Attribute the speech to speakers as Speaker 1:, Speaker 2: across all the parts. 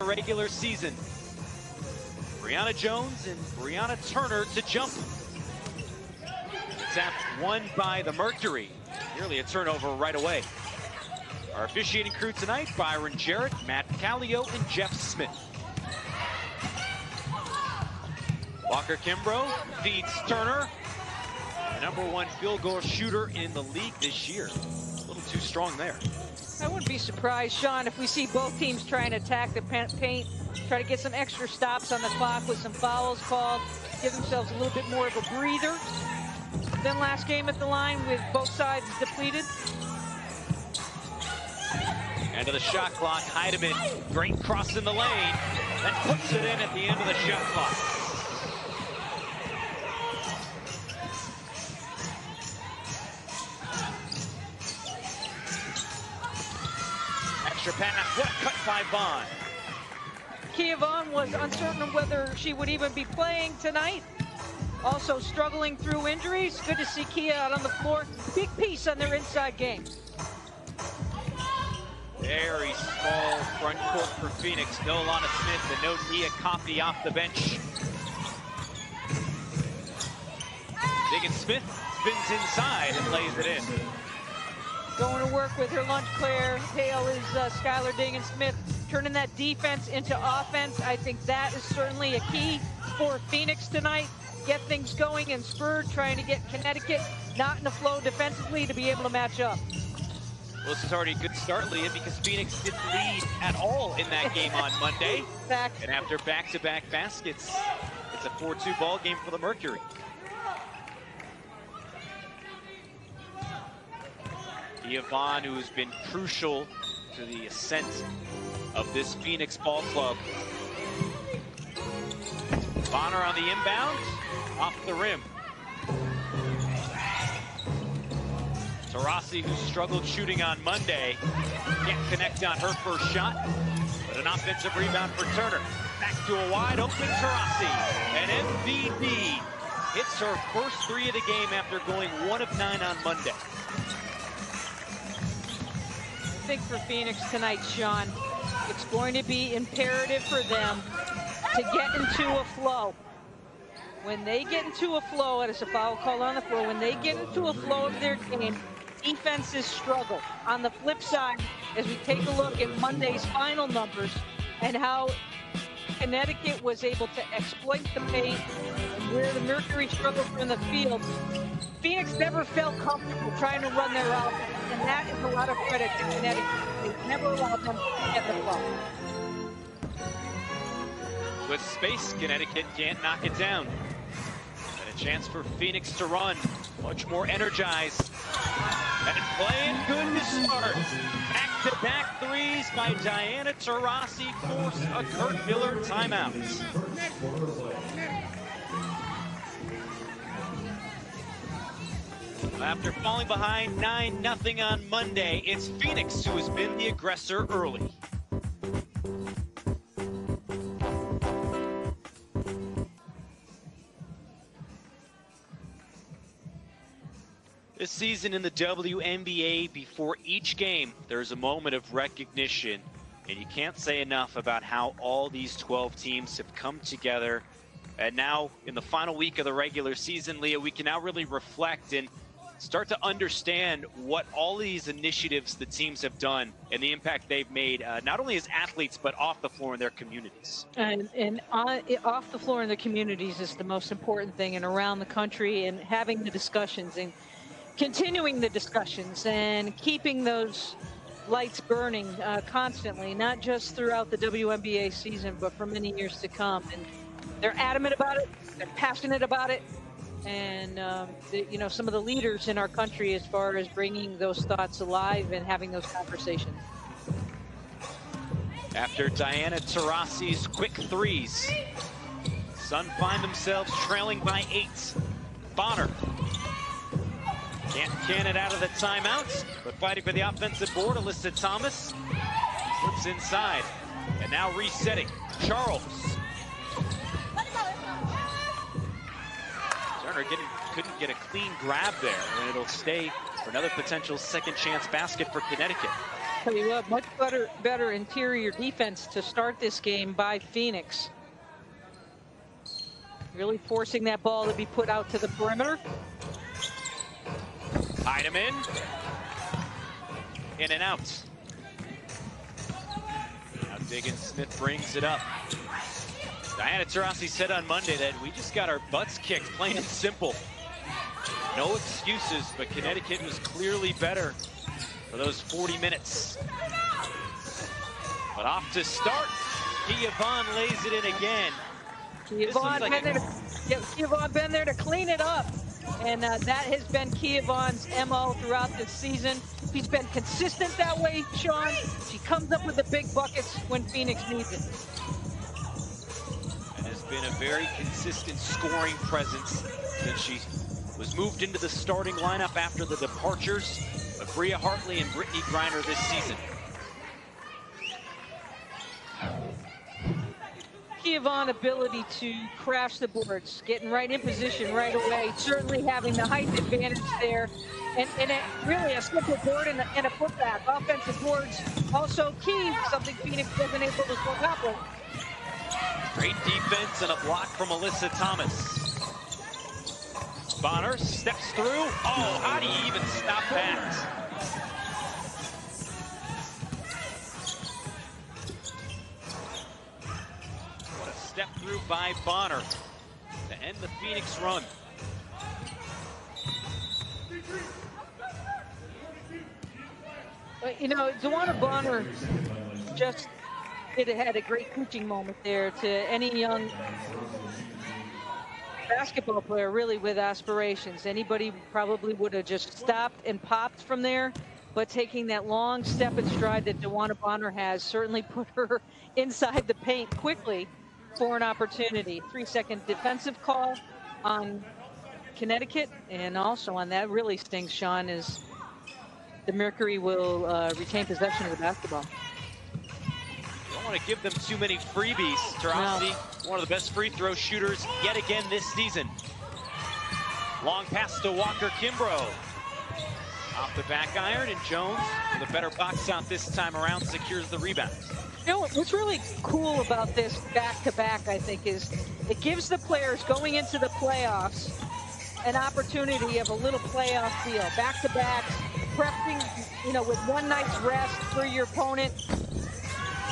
Speaker 1: Regular season. Brianna Jones and Brianna Turner to jump. Tap won by the Mercury. Nearly a turnover right away. Our officiating crew tonight, Byron Jarrett, Matt Callio, and Jeff Smith. Walker Kimbrough feeds Turner. The #1 field goal shooter in the league this year. A little too strong there.
Speaker 2: I wouldn't be surprised, Sean, if we see both teams trying to attack the paint, try to get some extra stops on the clock with some fouls called, give themselves a little bit more of a breather than last game at the line with both sides depleted.
Speaker 1: End of the shot clock. Hiedeman, great cross in the lane, and puts it in at the end of the shot clock. Extra pass, what a cut by Vaughn.
Speaker 2: Kia Vaughn was uncertain of whether she would even be playing tonight. Also struggling through injuries. Good to see Kia out on the floor. Big piece on their inside game.
Speaker 1: Very small front court for Phoenix. No Alana Smith and no Nia Coffey off the bench. Diggin Smith spins inside and lays it in.
Speaker 2: Going to work with her lunch player. Tail is Skylar Diggins-Smith, turning that defense into offense. I think that is certainly a key for Phoenix tonight. Get things going and spurred, trying to get Connecticut not in the flow defensively to be able to match up.
Speaker 1: Well, this is already a good start, Leah, because Phoenix didn't lead at all in that game on Monday. And after back-to-back baskets, it's a 4-2 ball game for the Mercury. Kia Vaughn, who's been crucial to the ascent of this Phoenix ball club. Bonner on the inbound, off the rim. Taurasi, who struggled shooting on Monday, can't connect on her first shot, but an offensive rebound for Turner. Back to a wide open Taurasi, and MVP hits her first three of the game after going 1 of 9 on Monday.
Speaker 2: I think for Phoenix tonight, Sean, it's going to be imperative for them to get into a flow. When they get into a flow, and it's a foul call on the floor, when they get into a flow of their game, defenses struggle. On the flip side, as we take a look at Monday's final numbers and how Connecticut was able to exploit the paint and where the Mercury struggled from the field, Phoenix never felt comfortable trying to run their offense, and that is a lot of credit to Connecticut. They never allowed them to get the flow.
Speaker 1: With space, Connecticut can't knock it down. And a chance for Phoenix to run, much more energized. And playing good to start. Back-to-back threes by Diana Taurasi force a Kurt Miller timeout. After falling behind 9-0 on Monday, it's Phoenix who has been the aggressor early. This season in the WNBA, before each game, there's a moment of recognition, and you can't say enough about how all these 12 teams have come together. And now, in the final week of the regular season, Leah, we can now really reflect and start to understand what all these initiatives the teams have done and the impact they've made, not only as athletes, but off the floor in their communities.
Speaker 2: And off the floor in the communities is the most important thing, and around the country, and having the discussions and continuing the discussions and keeping those lights burning constantly, not just throughout the WNBA season, but for many years to come. And they're adamant about it, they're passionate about it, and you know, some of the leaders in our country as far as bringing those thoughts alive and having those conversations.
Speaker 1: After Diana Taurasi's quick threes, Sun find themselves trailing by 8. Bonner can't can it out of the timeouts, but fighting for the offensive board, Alyssa Thomas slips inside, and now resetting, Charles. Turner couldn't get a clean grab there, and it'll stay for another potential second chance basket for Connecticut.
Speaker 2: Tell you what, much better interior defense to start this game by Phoenix. Really forcing that ball to be put out to the perimeter.
Speaker 1: Hiedeman. In and out. Now Diggins-Smith brings it up. Diana Taurasi said on Monday that we just got our butts kicked, plain and simple. No excuses, but Connecticut was clearly better for those 40 minutes. But off to start, Hiedeman lays it in again.
Speaker 2: Hiedeman been there to clean it up. And that has been Hiedeman's MO throughout this season. He's been consistent that way, Sean. She comes up with the big buckets when Phoenix needs it.
Speaker 1: And has been a very consistent scoring presence since she was moved into the starting lineup after the departures of Bria Hartley and Brittany Griner this season.
Speaker 2: Hiedeman's ability to crash the boards, getting right in position right away, certainly having the height advantage there, and really a simple board and a putback. Offensive boards also key, something Phoenix wasn't able to accomplish.
Speaker 1: Great defense and a block from Alyssa Thomas. Bonner steps through. Oh, how do you even stop that? Step through by Bonner to end the Phoenix run.
Speaker 2: You know, DeWanna Bonner just had a great coaching moment there to any young basketball player really with aspirations. Anybody probably would have just stopped and popped from there, but taking that long step and stride that DeWanna Bonner has certainly put her inside the paint quickly for an opportunity. 3-second defensive call on Connecticut, and also on that really stings, Sean, is the Mercury will retain possession of the basketball.
Speaker 1: Don't want to give them too many freebies. Taurasi, one of the best free throw shooters yet again this season. Long pass to Walker Kimbrough. Off the back iron, and Jones, with a better box out this time around, secures the rebound.
Speaker 2: You know, what's really cool about this back-to-back, I think, is it gives the players going into the playoffs an opportunity of a little playoff feel. Back-to-backs, prepping, you know, with one night's rest for your opponent,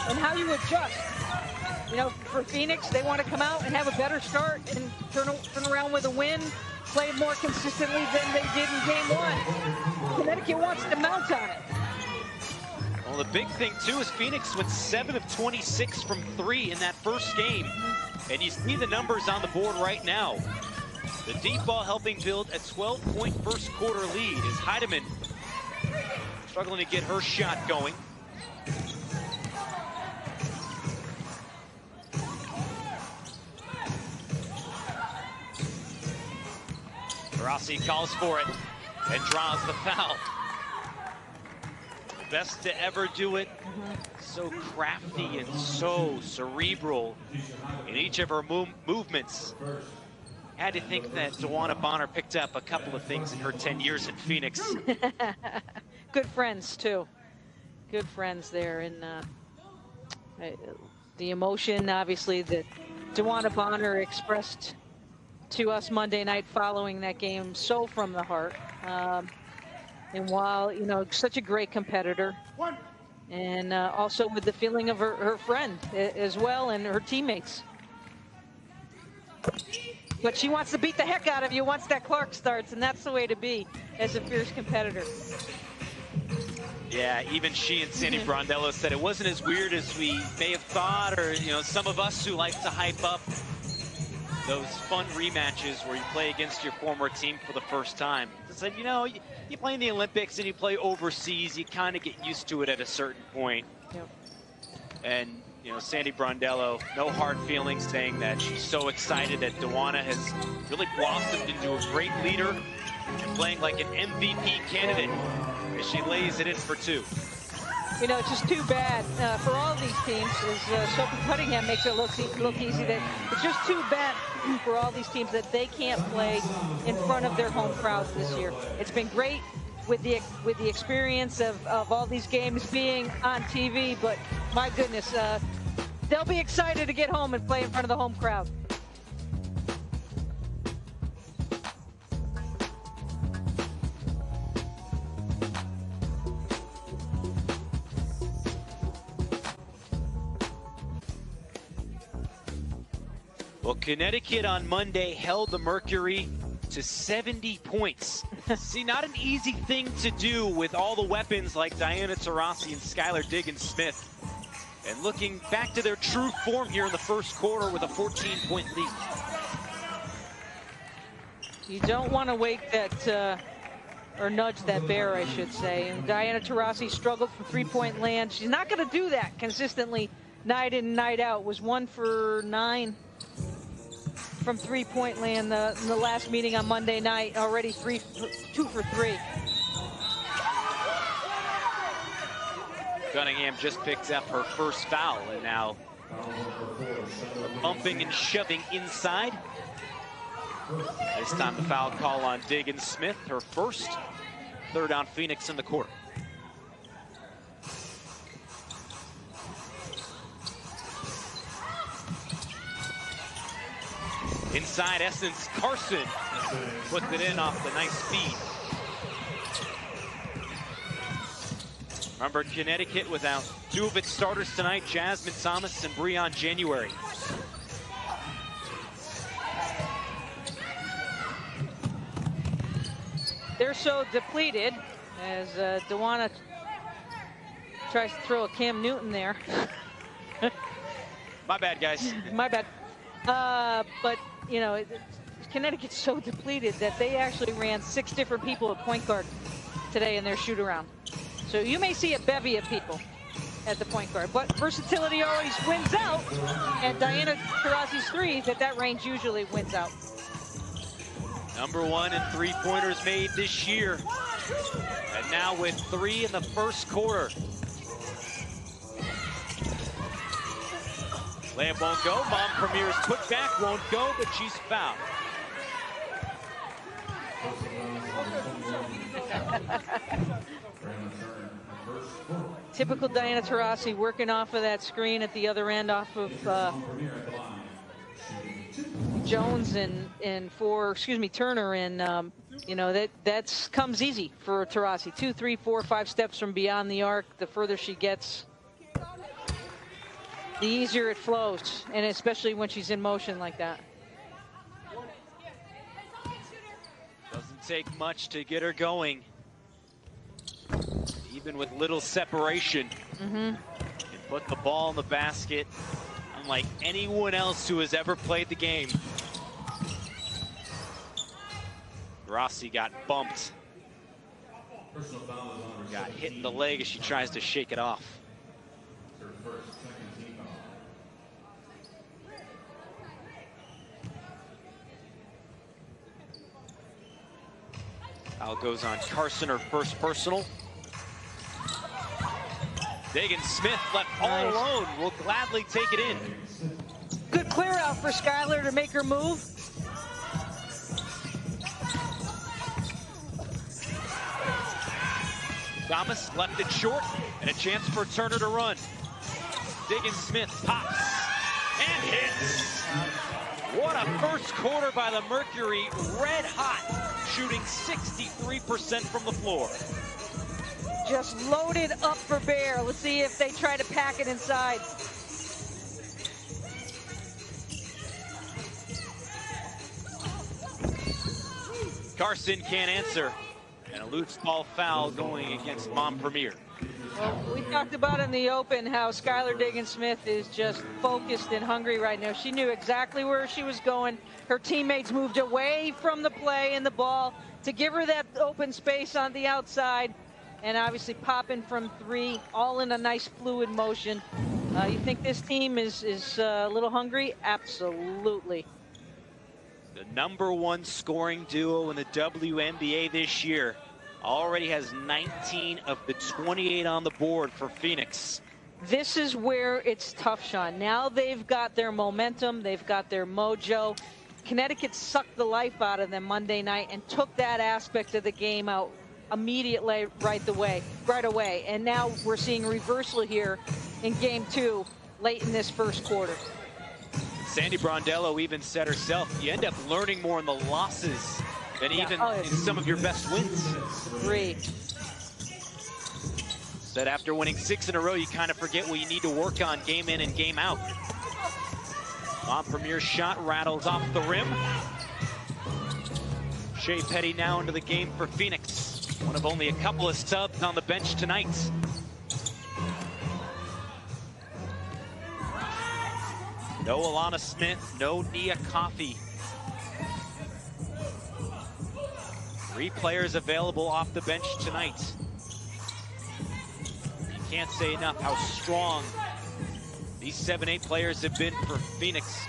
Speaker 2: and how you adjust. You know, for Phoenix, they want to come out and have a better start and turn around with a win, play more consistently than they did in game one. Connecticut wants to mount on it.
Speaker 1: Well, the big thing, too, is Phoenix went 7 of 26 from 3 in that first game. And you see the numbers on the board right now. The deep ball helping build a 12-point first quarter lead is Hiedeman struggling to get her shot going. Taurasi calls for it and draws the foul. Best to ever do it. So crafty and so cerebral in each of her movements. Had to think that DeWanna Bonner picked up a couple of things in her 10 years in Phoenix.
Speaker 2: Good friends, too. Good friends there. And the emotion, obviously, that DeWanna Bonner expressed to us Monday night following that game, so from the heart. And while, you know, such a great competitor, and also with the feeling of her friend as well and her teammates. But she wants to beat the heck out of you once that clock starts, and that's the way to be as a fierce competitor.
Speaker 1: Yeah, even she and Sandy Brondello said it wasn't as weird as we may have thought, or, you know, some of us who like to hype up those fun rematches where you play against your former team for the first time. It's like, you know, you play in the Olympics and you play overseas, you kind of get used to it at a certain point.
Speaker 2: Yep.
Speaker 1: And, you know, Sandy Brondello, no hard feelings, saying that she's so excited that DeWanna has really blossomed into a great leader and playing like an MVP candidate as she lays it in for 2.
Speaker 2: You know, it's just too bad for all these teams, as Sophie Cunningham makes it look easy, that it's just too bad for all these teams that they can't play in front of their home crowds this year. It's been great with the experience of all these games being on TV, but my goodness, they'll be excited to get home and play in front of the home crowd.
Speaker 1: Well, Connecticut on Monday held the Mercury to 70 points. See, not an easy thing to do with all the weapons like Diana Taurasi and Skylar Diggins-Smith. And looking back to their true form here in the first quarter with a 14-point lead.
Speaker 2: You don't want to wake that, or nudge that bear, I should say. And Diana Taurasi struggled from three-point land. She's not going to do that consistently night in and night out. Was 1 for 9 from three-point land in the last meeting on Monday night. Already 2 for 3.
Speaker 1: Cunningham just picked up her first foul, and now bumping and shoving inside. This time the foul call on Diggins-Smith, her first. Third on Phoenix in the quarter. Inside Essence, Carson puts it in off the nice feed. Remember, Connecticut without 2 of its starters tonight, Jasmine Thomas and Breon January.
Speaker 2: They're so depleted as Dewana tries to throw a Cam Newton there.
Speaker 1: My bad, guys.
Speaker 2: My bad. But, you know, Connecticut's so depleted that they actually ran 6 different people at point guard today in their shoot-around. So you may see a bevy of people at the point guard, but versatility always wins out, and Diana Taurasi's threes at that range usually wins out.
Speaker 1: #1 in three-pointers made this year, and now with 3 in the first quarter. Layup won't go. Mom Premier's putback won't go, but she's fouled.
Speaker 2: Typical Diana Taurasi working off of that screen at the other end off of Jones and Turner, and you know, that comes easy for Taurasi. 2, 3, 4, 5 steps from beyond the arc. The further she gets, the easier it flows, and especially when she's in motion like that.
Speaker 1: Doesn't take much to get her going. Even with little separation. And put the ball in the basket, unlike anyone else who has ever played the game. Rossi got bumped. Got hit in the leg as she tries to shake it off. Foul goes on Carson, her first personal. Diggins-Smith left all alone, will gladly take it in.
Speaker 2: Good clear out for Skylar to make her move.
Speaker 1: Thomas left it short, and a chance for Turner to run. Diggins-Smith pops and hits. What a first quarter by the Mercury, red hot, shooting 63% from the floor.
Speaker 2: Just loaded up for bear. Let's see if they try to pack it inside.
Speaker 1: Carson can't answer, and a loose ball foul going against Mom Premier.
Speaker 2: Well, we talked about in the open how Skylar Diggins-Smith is just focused and hungry right now. She knew exactly where she was going. Her teammates moved away from the play and the ball to give her that open space on the outside, and obviously popping from 3, all in a nice fluid motion. You think this team is a little hungry? Absolutely.
Speaker 1: The #1 scoring duo in the WNBA this year already has 19 of the 28 on the board for Phoenix.
Speaker 2: This is where it's tough, Sean. Now they've got their momentum, they've got their mojo. Connecticut sucked the life out of them Monday night and took that aspect of the game out immediately right away. And now we're seeing a reversal here in game 2 late in this first quarter.
Speaker 1: Sandy Brondello even said herself, you end up learning more in the losses than even in some of your best wins.
Speaker 2: Agree.
Speaker 1: Said after winning 6 in a row, you kind of forget what you need to work on game in and game out. Premier's shot rattles off the rim. Shea Petty now into the game for Phoenix. One of only a couple of subs on the bench tonight. No Alana Smith, no Nia Coffey. 3 players available off the bench tonight. You can't say enough how strong these 7-8 players have been for Phoenix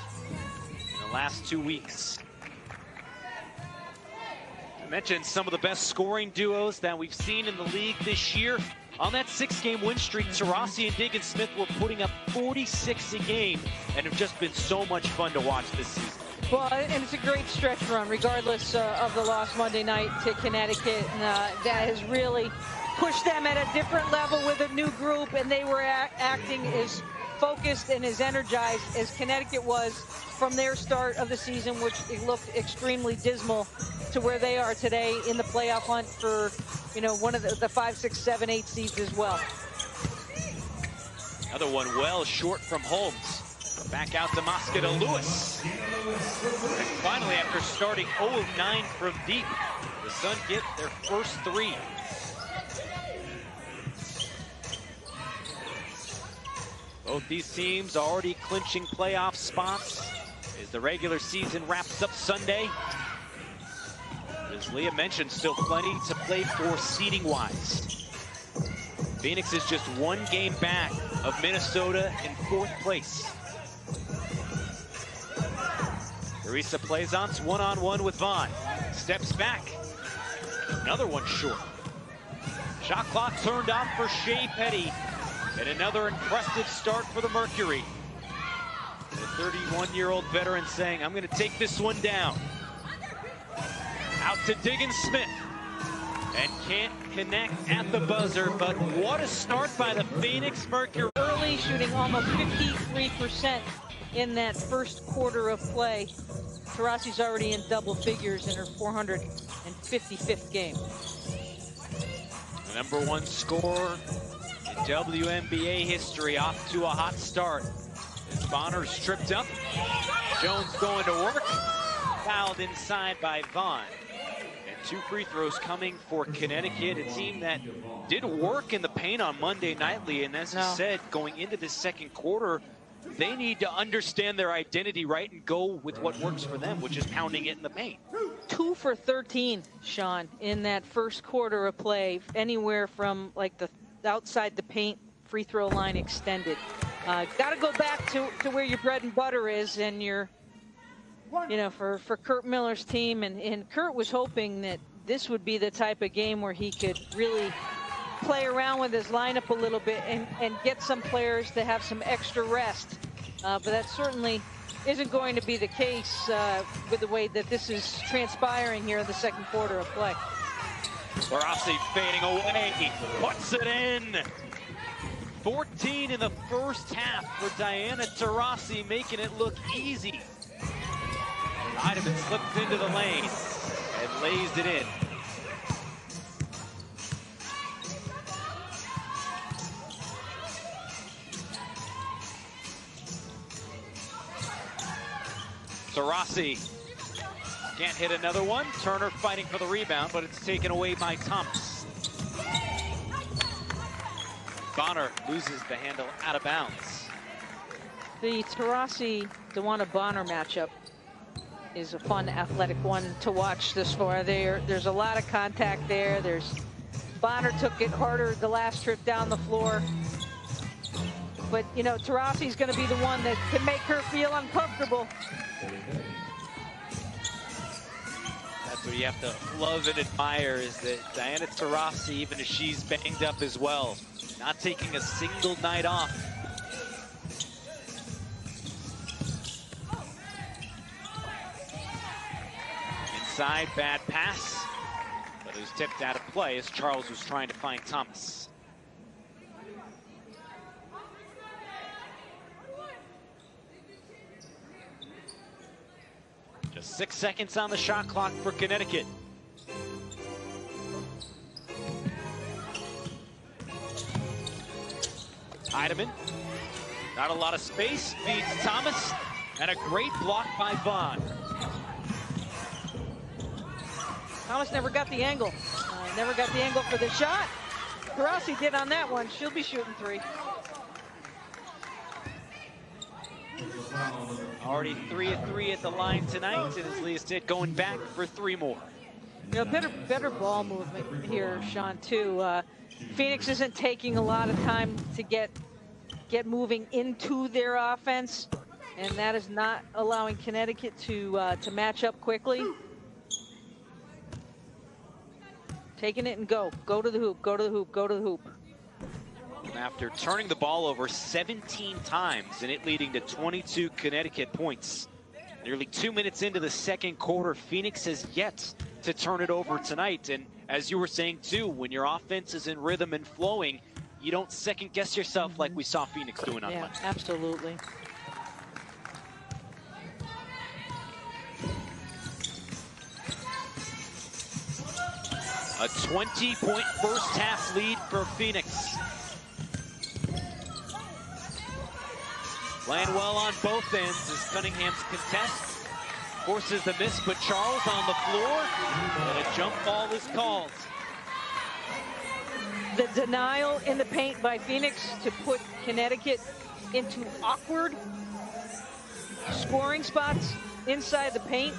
Speaker 1: in the last 2 weeks. I mentioned some of the best scoring duos that we've seen in the league this year. On that 6-game win streak, Taurasi and Diggins Smith were putting up 46 a game and have just been so much fun to watch this season.
Speaker 2: Well, and it's a great stretch run, regardless of the loss Monday night to Connecticut. And, that has really pushed them at a different level with a new group, and they were acting as focused and as energized as Connecticut was from their start of the season, which it looked extremely dismal, to where they are today in the playoff hunt for, you know, one of the 5, 6, 7, 8 seeds as well.
Speaker 1: Another one well short from Holmes. Back out to Mosca Lewis. And finally, after starting 0 of 9 from deep, the Sun get their first 3. Both these teams already clinching playoff spots as the regular season wraps up Sunday. As Leah mentioned, still plenty to play for seeding-wise. Phoenix is just 1 game back of Minnesota in 4th place. Teresa Plaisance one-on-one with Vaughn. Steps back. Another one short. Shot clock turned off for Shea Petty. And another impressive start for the Mercury. The 31-year-old veteran saying, I'm going to take this one down. Out to Diggins Smith. And can't connect at the buzzer, but what a start by the Phoenix Mercury.
Speaker 2: Early, shooting almost 53% in that first quarter of play. Taurasi's already in double figures in her 455th game.
Speaker 1: The #1 scorer in WNBA history, off to a hot start. As Bonner's tripped up. Jones going to work. Fouled inside by Vaughn. And 2 free throws coming for Connecticut, a team that did work in the paint on Monday nightly. And as you said, going into the second quarter, they need to understand their identity right and go with what works for them, which is pounding it in the paint.
Speaker 2: 2 for 13, Sean, in that first quarter of play, anywhere from like the outside the paint free throw line extended. Got to go back to where your bread and butter is, and your, you know, for Kurt Miller's team. And Kurt was hoping that this would be the type of game where he could really play around with his lineup a little bit and get some players to have some extra rest. But that certainly isn't going to be the case with the way that this is transpiring here in the second quarter of play.
Speaker 1: Taurasi fading away, puts it in. 14 in the first half for Diana Taurasi, making it look easy. Hiedeman slips into the lane and lays it in. Taurasi can't hit another one. Turner fighting for the rebound, but it's taken away by Thomas. Bonner loses the handle out of bounds.
Speaker 2: The Taurasi-Dewana Bonner matchup is a fun athletic one to watch this far. There's a lot of contact there. Bonner took it harder the last trip down the floor. But, you know, Taurasi's going to be the one that can make her feel uncomfortable.
Speaker 1: That's what you have to love and admire, is that Diana Taurasi, even if she's banged up as well, not taking a single night off. Inside, bad pass. But It was tipped out of play as Charles was trying to find Thomas. Just 6 seconds on the shot clock for Connecticut. Hiedeman, not a lot of space, feeds Thomas, and a great block by Vaughn.
Speaker 2: Thomas never got the angle. Never got the angle for the shot. Karasi did on that one. She'll be shooting 3.
Speaker 1: Already 3 of 3 at the line tonight, and as Leah said, going back for 3 more.
Speaker 2: You know, better ball movement here, Sean, too. Phoenix isn't taking a lot of time to get moving into their offense, and that is not allowing Connecticut to match up quickly. Taking it and go to the hoop, go to the hoop, go to the hoop.
Speaker 1: After turning the ball over 17 times and it leading to 22 Connecticut points. Nearly 2 minutes into the second quarter, Phoenix has yet to turn it over tonight. And as you were saying too, when your offense is in rhythm and flowing, you don't second guess yourself like we saw Phoenix doing on Monday.
Speaker 2: Yeah, absolutely.
Speaker 1: A 20-point first half lead for Phoenix. Playing well on both ends as Cunningham's contest forces the miss, but Charles on the floor, and a jump ball is called.
Speaker 2: The denial in the paint by Phoenix to put Connecticut into awkward scoring spots inside the paint.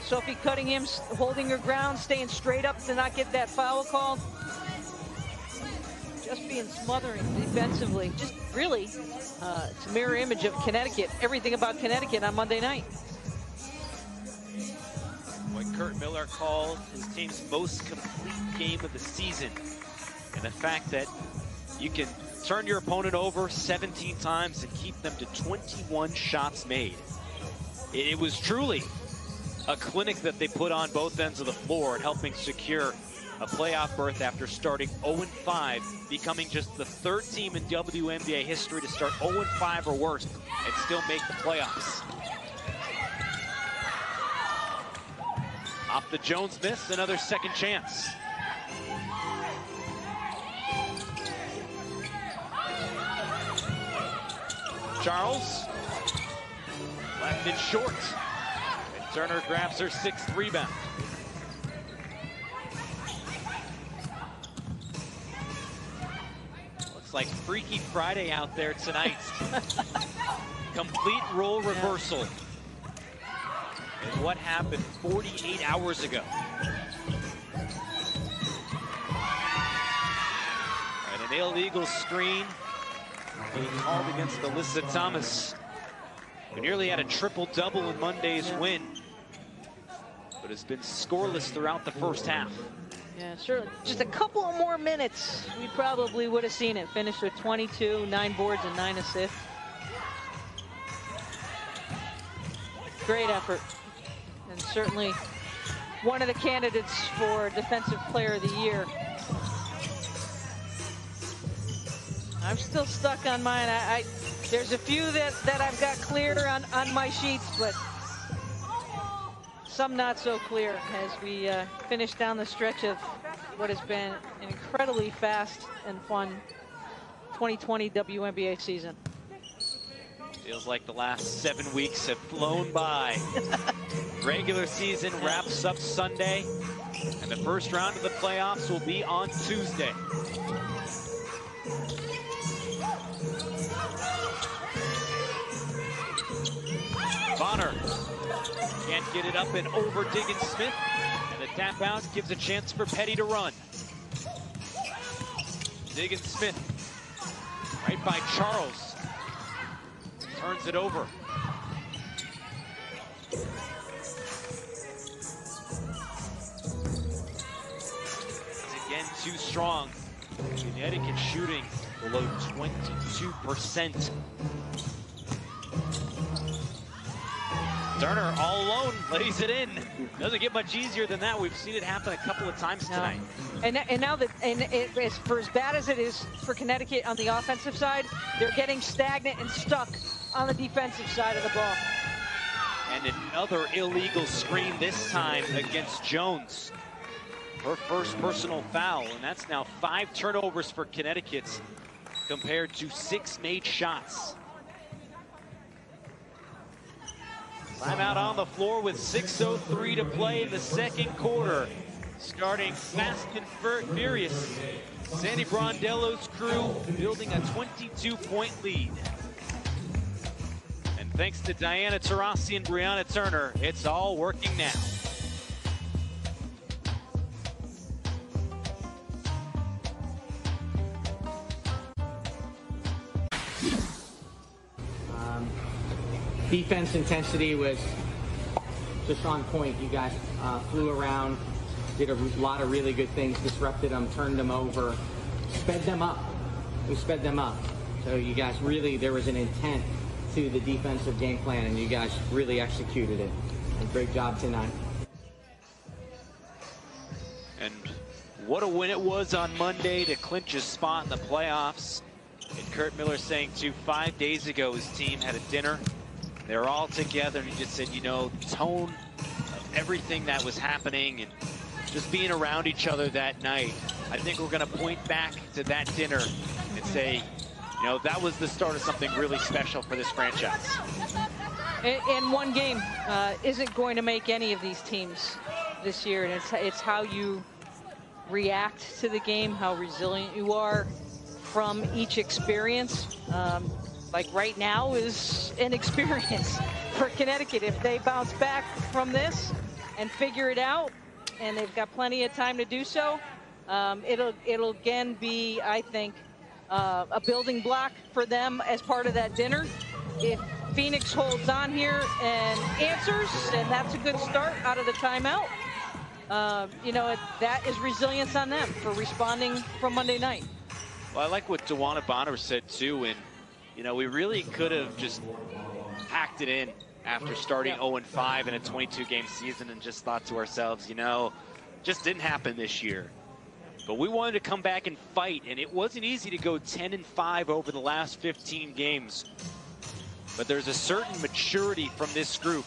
Speaker 2: Sophie Cunningham holding her ground, staying straight up to not get that foul called. Just being smothering defensively. Just really, it's a mirror image of Connecticut. Everything about Connecticut on Monday night.
Speaker 1: What Kurt Miller called his team's most complete game of the season. And the fact that you can turn your opponent over 17 times and keep them to 21 shots made. It was truly a clinic that they put on both ends of the floor and helping secure a playoff berth after starting 0-5, becoming just the 3rd team in WNBA history to start 0-5 or worse and still make the playoffs. Off the Jones miss, another second chance. Charles, left it short. And Turner grabs her 6th rebound. Looks like Freaky Friday out there tonight. Complete role reversal. And what happened 48 hours ago. And an illegal screen being called against Alyssa Thomas, who nearly had a triple-double in Monday's win, but has been scoreless throughout the first half.
Speaker 2: Yeah, sure. Just a couple of more minutes, we probably would have seen it. Finished with 22, 9 boards, and 9 assists. Great effort. And certainly one of the candidates for Defensive Player of the Year. I'm still stuck on mine. There's a few that I've got clear on my sheets, but some not so clear as we finish down the stretch of what has been an incredibly fast and fun 2020 WNBA season.
Speaker 1: Feels like the last 7 weeks have flown by. Regular season wraps up Sunday, and the first round of the playoffs will be on Tuesday. Bonner can't get it up and over Diggins-Smith, and the tap out gives a chance for Petty to run. Diggins-Smith, right by Charles, turns it over. It's again too strong. Connecticut shooting below 22%. Turner all alone lays it in. Doesn't get much easier than that. We've seen it happen a couple of times tonight.
Speaker 2: And now that for as bad as it is for Connecticut on the offensive side, they're getting stagnant and stuck on the defensive side of the ball.
Speaker 1: And another illegal screen, this time against Jones. Her first personal foul, and that's now 5 turnovers for Connecticut compared to 6 made shots. Timeout on the floor with 6:03 to play in the second quarter. Starting fast and furious. Sandy Brondello's crew building a 22-point lead. And thanks to Diana Taurasi and Brianna Turner, it's all working now.
Speaker 3: Defense intensity was just on point. You guys flew around, did a lot of really good things, disrupted them, turned them over, sped them up. We sped them up. So you guys really, there was an intent to the defensive game plan, and you guys really executed it. And great job tonight.
Speaker 1: And what a win it was on Monday to clinch a spot in the playoffs. And Kurt Miller saying too, 5 days ago his team had a dinner. They were all together, and he just said, you know, tone of everything that was happening and just being around each other that night. I think we're going to point back to that dinner and say, you know, that was the start of something really special for this franchise.
Speaker 2: And one game isn't going to make any of these teams this year, and it's how you react to the game, how resilient you are from each experience. Like right now is an experience for Connecticut. If they bounce back from this and figure it out, and they've got plenty of time to do so, it'll again be, I think, a building block for them as part of that dinner. If Phoenix holds on here and answers, and that's a good start out of the timeout, you know, that is resilience on them for responding from Monday night.
Speaker 1: Well, I like what Dewana Bonner said too, and you know, we really could have just packed it in after starting 0-5 in a 22-game season and just thought to ourselves, you know, just didn't happen this year. But we wanted to come back and fight, and it wasn't easy to go 10-5 over the last 15 games. But there's a certain maturity from this group.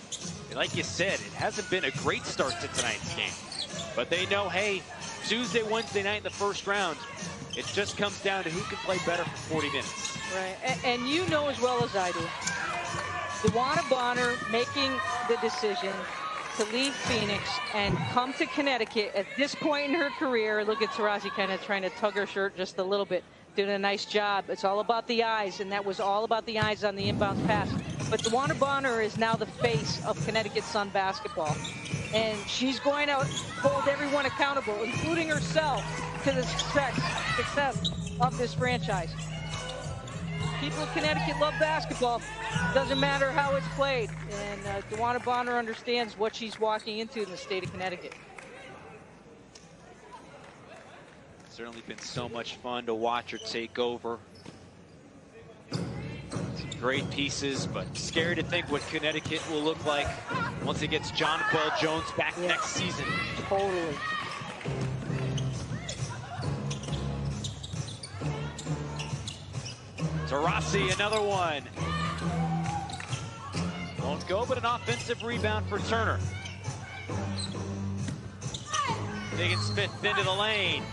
Speaker 1: And like you said, it hasn't been a great start to tonight's game. But they know, hey, Tuesday, Wednesday night in the first round, it just comes down to who can play better for 40 minutes.
Speaker 2: Right, and you know as well as I do, Dewana Bonner making the decision to leave Phoenix and come to Connecticut at this point in her career. Look at Taurasi kind of trying to tug her shirt just a little bit. Doing a nice job. It's all about the eyes, and that was all about the eyes on the inbound pass. But Dewana Bonner is now the face of Connecticut Sun basketball. And she's going to hold everyone accountable, including herself, to the success of this franchise. People of Connecticut love basketball. Doesn't matter how it's played. And Dewana Bonner understands what she's walking into in the state of Connecticut.
Speaker 1: Certainly been so much fun to watch her take over. Some great pieces, but scary to think what Connecticut will look like once it gets Jonquel Jones back next season.
Speaker 2: Totally.
Speaker 1: Taurasi, another one. Won't go, but an offensive rebound for Turner. Higgins fifth into the lane.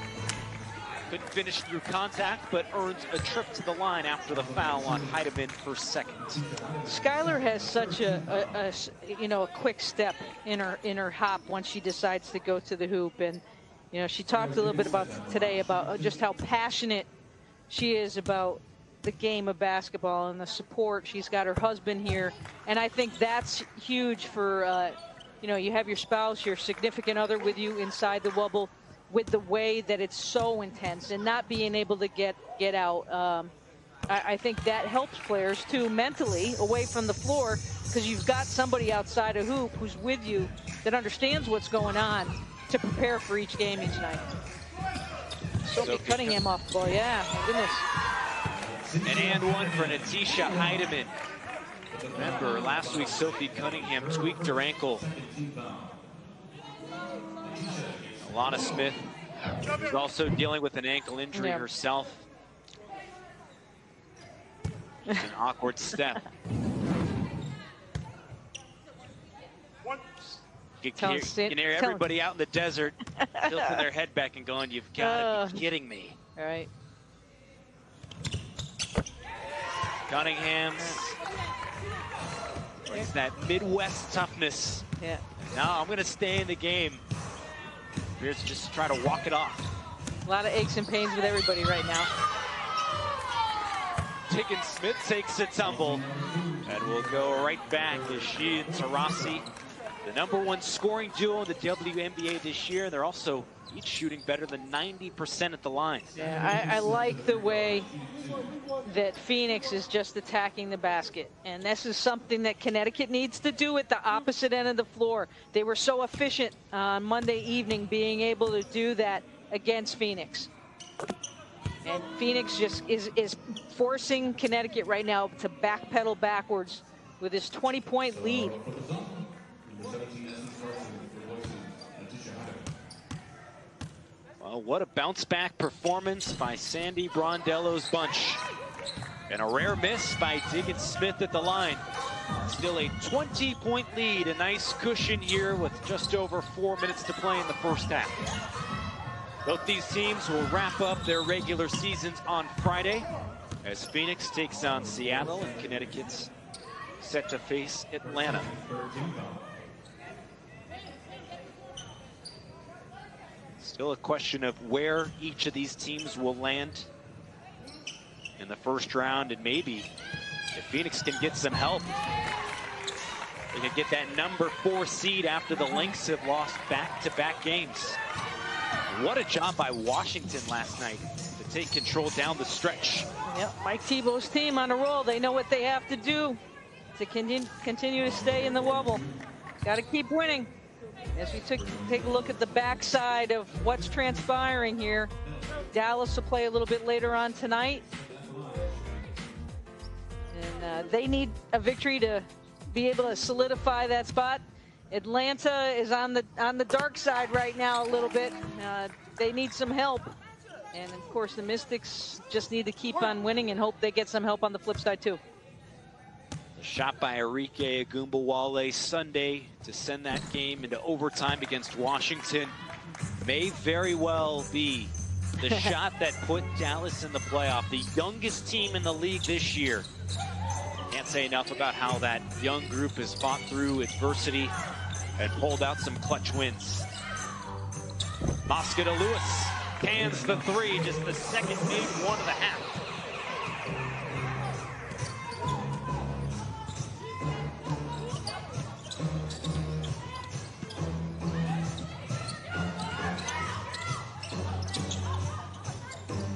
Speaker 1: Couldn't finish through contact, but earns a trip to the line after the foul on Hiedeman for second.
Speaker 2: Skylar has such a quick step in her hop once she decides to go to the hoop, and you know, she talked a little bit about today about just how passionate she is about the game of basketball and the support. She's got her husband here, and I think that's huge for you know, you have your spouse, your significant other with you inside the bubble, with the way that it's so intense and not being able to get out. I think that helps players too mentally away from the floor, because you've got somebody outside a hoop who's with you that understands what's going on to prepare for each game each night. Sophie Cunningham off the ball, yeah, my goodness.
Speaker 1: And one for Natisha Hiedeman. Remember, last week Sophie Cunningham tweaked her ankle. Alana Smith is also dealing with an ankle injury herself. It's an awkward step. You can hear everybody out in the desert tilting their head back and going, "You've got to be kidding me."
Speaker 2: All right.
Speaker 1: Cunningham. It's that Midwest toughness.
Speaker 2: Yeah.
Speaker 1: No, I'm going to stay in the game. Here's just try to walk it off.
Speaker 2: A lot of aches and pains with everybody right now.
Speaker 1: Diggin Smith takes a tumble and will go right back as she and Taurasi, the #1 scoring duo in the WNBA this year. They're also each shooting better than 90% at the line.
Speaker 2: Yeah, I like the way that Phoenix is just attacking the basket. And this is something that Connecticut needs to do at the opposite end of the floor. They were so efficient on Monday evening being able to do that against Phoenix. And Phoenix just is forcing Connecticut right now to backpedal backwards with this 20-point lead.
Speaker 1: Well, what a bounce-back performance by Sandy Brondello's bunch. And a rare miss by Diggin Smith at the line. Still a 20-point lead, a nice cushion here with just over 4 minutes to play in the first half. Both these teams will wrap up their regular seasons on Friday as Phoenix takes on Seattle and Connecticut's set to face Atlanta. Still a question of where each of these teams will land in the first round, and maybe if Phoenix can get some help, they can get that #4 seed after the Lynx have lost back-to-back games. What a job by Washington last night to take control down the stretch.
Speaker 2: Yep, Mike Thibault's team on a roll. They know what they have to do to continue to stay in the wobble. Got to keep winning. As we take a look at the backside of what's transpiring here, Dallas will play a little bit later on tonight. And they need a victory to be able to solidify that spot. Atlanta is on the dark side right now a little bit. They need some help. And of course the Mystics just need to keep on winning and hope they get some help on the flip side too.
Speaker 1: Shot by Arike Agumbawale Sunday to send that game into overtime against Washington may very well be the shot that put Dallas in the playoff, the youngest team in the league this year. Can't say enough about how that young group has fought through adversity and pulled out some clutch wins. Mosca to Lewis, cans the three, just the second made one of the half.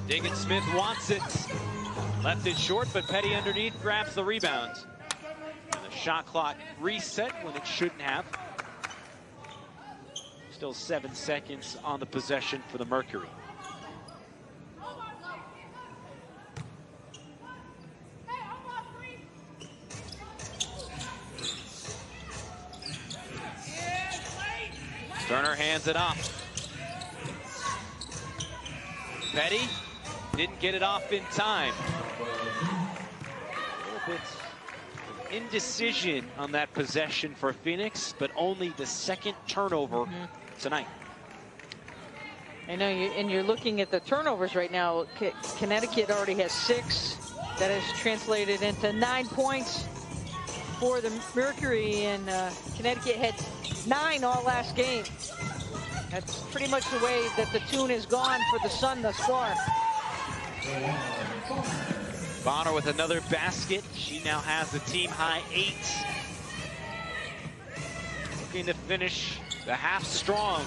Speaker 1: Diggin Smith wants it. Left it short, but Petty underneath grabs the rebound. And the shot clock reset when it shouldn't have. Still 7 seconds on the possession for the Mercury. Turner hands it off. Petty didn't get it off in time. A little bit of indecision on that possession for Phoenix, but only the second turnover tonight.
Speaker 2: I know, and you're looking at the turnovers right now. Connecticut already has 6. That has translated into 9 points for the Mercury, and Connecticut had 9 all last game. That's pretty much the way that the tune has gone for the Sun thus far.
Speaker 1: Bonner with another basket. She now has the team high 8. Looking to finish the half strong.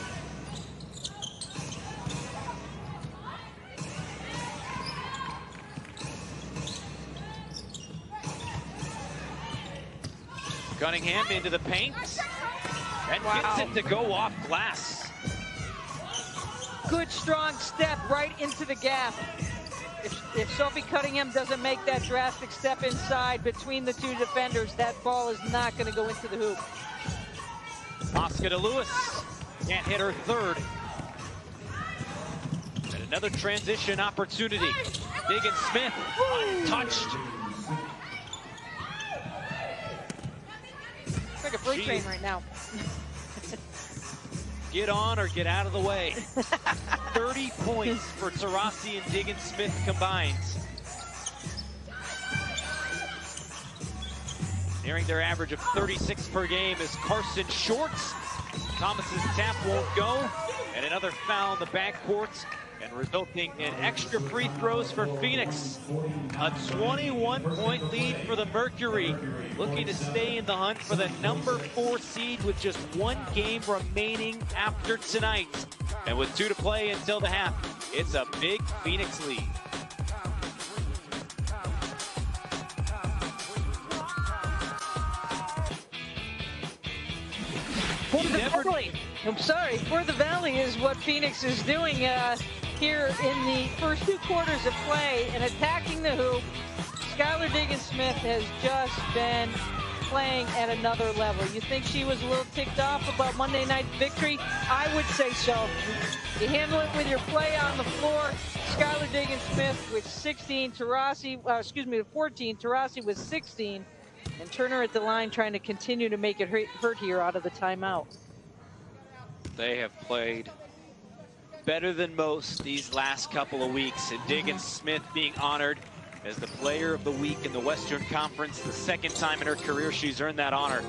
Speaker 1: Cunningham into the paint and gets it to go off glass.
Speaker 2: Good strong step right into the gap. If Sophie Cunningham doesn't make that drastic step inside between the two defenders, that ball is not going to go into the hoop.
Speaker 1: Oscar de Lewis can't hit her third. And another transition opportunity. Diggins Smith untouched.
Speaker 2: It's like a freight train right now.
Speaker 1: Get on or get out of the way. 30 points for Taurasi and Diggins Smith combined. Nearing their average of 36 per game is Carson Shorts. Thomas's tap won't go. And another foul in the backcourt, and resulting in extra free throws for Phoenix. A 21-point lead for the Mercury, looking to stay in the hunt for the #4 seed with just 1 game remaining after tonight. And with 2 to play until the half, it's a big Phoenix lead.
Speaker 2: For the Valley. I'm sorry, for the Valley is what Phoenix is doing here in the first 2 quarters of play and attacking the hoop. Skylar Diggins-Smith has just been playing at another level. You think she was a little ticked off about Monday night's victory? I would say so. You handle it with your play on the floor. Skylar Diggins-Smith with 16, 14, Taurasi with 16, and Turner at the line trying to continue to make it hurt here out of the timeout.
Speaker 1: They have played better than most these last couple of weeks, and Diggins Smith being honored as the player of the week in the Western Conference, the 2nd time in her career she's earned that honor.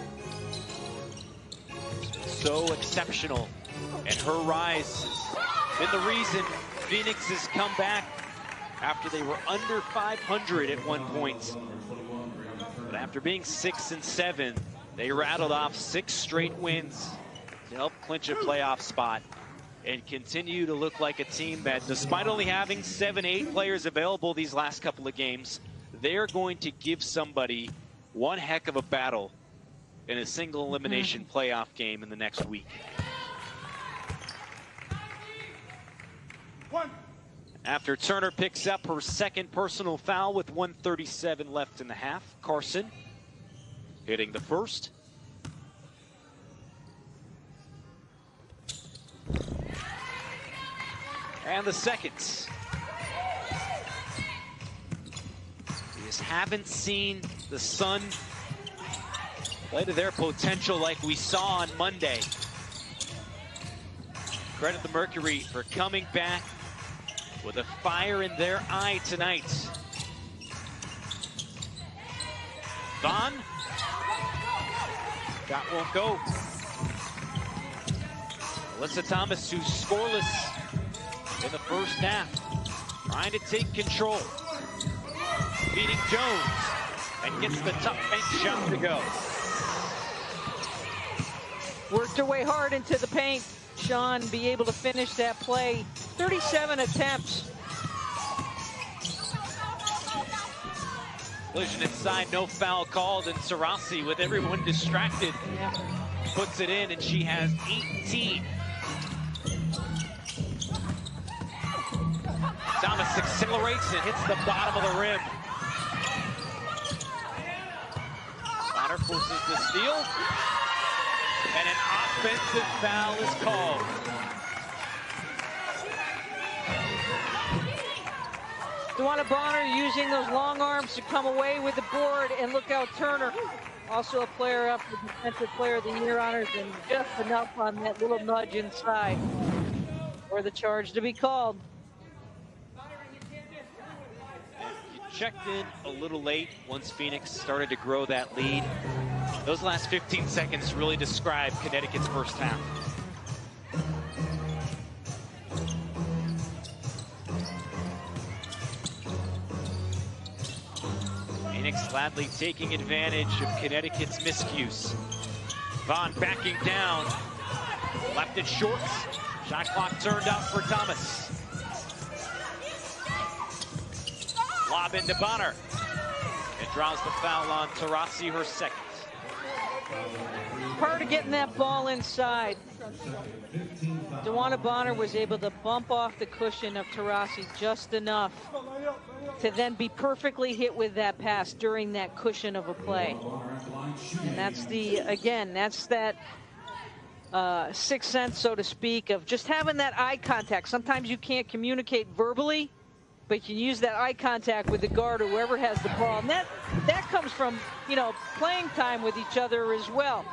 Speaker 1: So exceptional, and her rise has been the reason Phoenix has come back after they were under 500 at one point. But after being 6-7, they rattled off 6 straight wins to help clinch a playoff spot and continue to look like a team that, despite only having 7-8 players available these last couple of games, they're going to give somebody one heck of a battle in a single elimination playoff game in the next week. After Turner picks up her 2nd personal foul with 1:37 left in the half, Carson hitting the first. And the second. We just haven't seen the Sun play to their potential like we saw on Monday. Credit the Mercury for coming back with a fire in their eye tonight. Vaughn. Shot won't go. Alyssa Thomas, who's scoreless in the first half, trying to take control. Beating Jones, and gets the tough bank shot to go.
Speaker 2: Worked her way hard into the paint. Sean be able to finish that play. 37 attempts.
Speaker 1: Collision inside, no foul called, and Taurasi, with everyone distracted, puts it in, and she has 18. Thomas accelerates and hits the bottom of the rim. Bonner forces the steal, and an offensive foul is called.
Speaker 2: Duana Bonner using those long arms to come away with the board, and look out, Turner, also a player up for Defensive Player of the Year honors, and just enough on that little nudge inside for the charge to be called.
Speaker 1: You checked in a little late once Phoenix started to grow that lead. Those last 15 seconds really describe Connecticut's first half. Phoenix gladly taking advantage of Connecticut's miscues. Vaughn backing down. Left it short. Shot clock turned out for Thomas. Lob into Bonner. It draws the foul on Taurasi, her 2nd.
Speaker 2: Part of getting that ball inside. DeWanna Bonner was able to bump off the cushion of Taurasi just enough to then be perfectly hit with that pass during that cushion of a play. And that's that's that sixth sense, so to speak, of just having that eye contact. Sometimes you can't communicate verbally, but you can use that eye contact with the guard or whoever has the ball. And that comes from, you know, playing time with each other as well.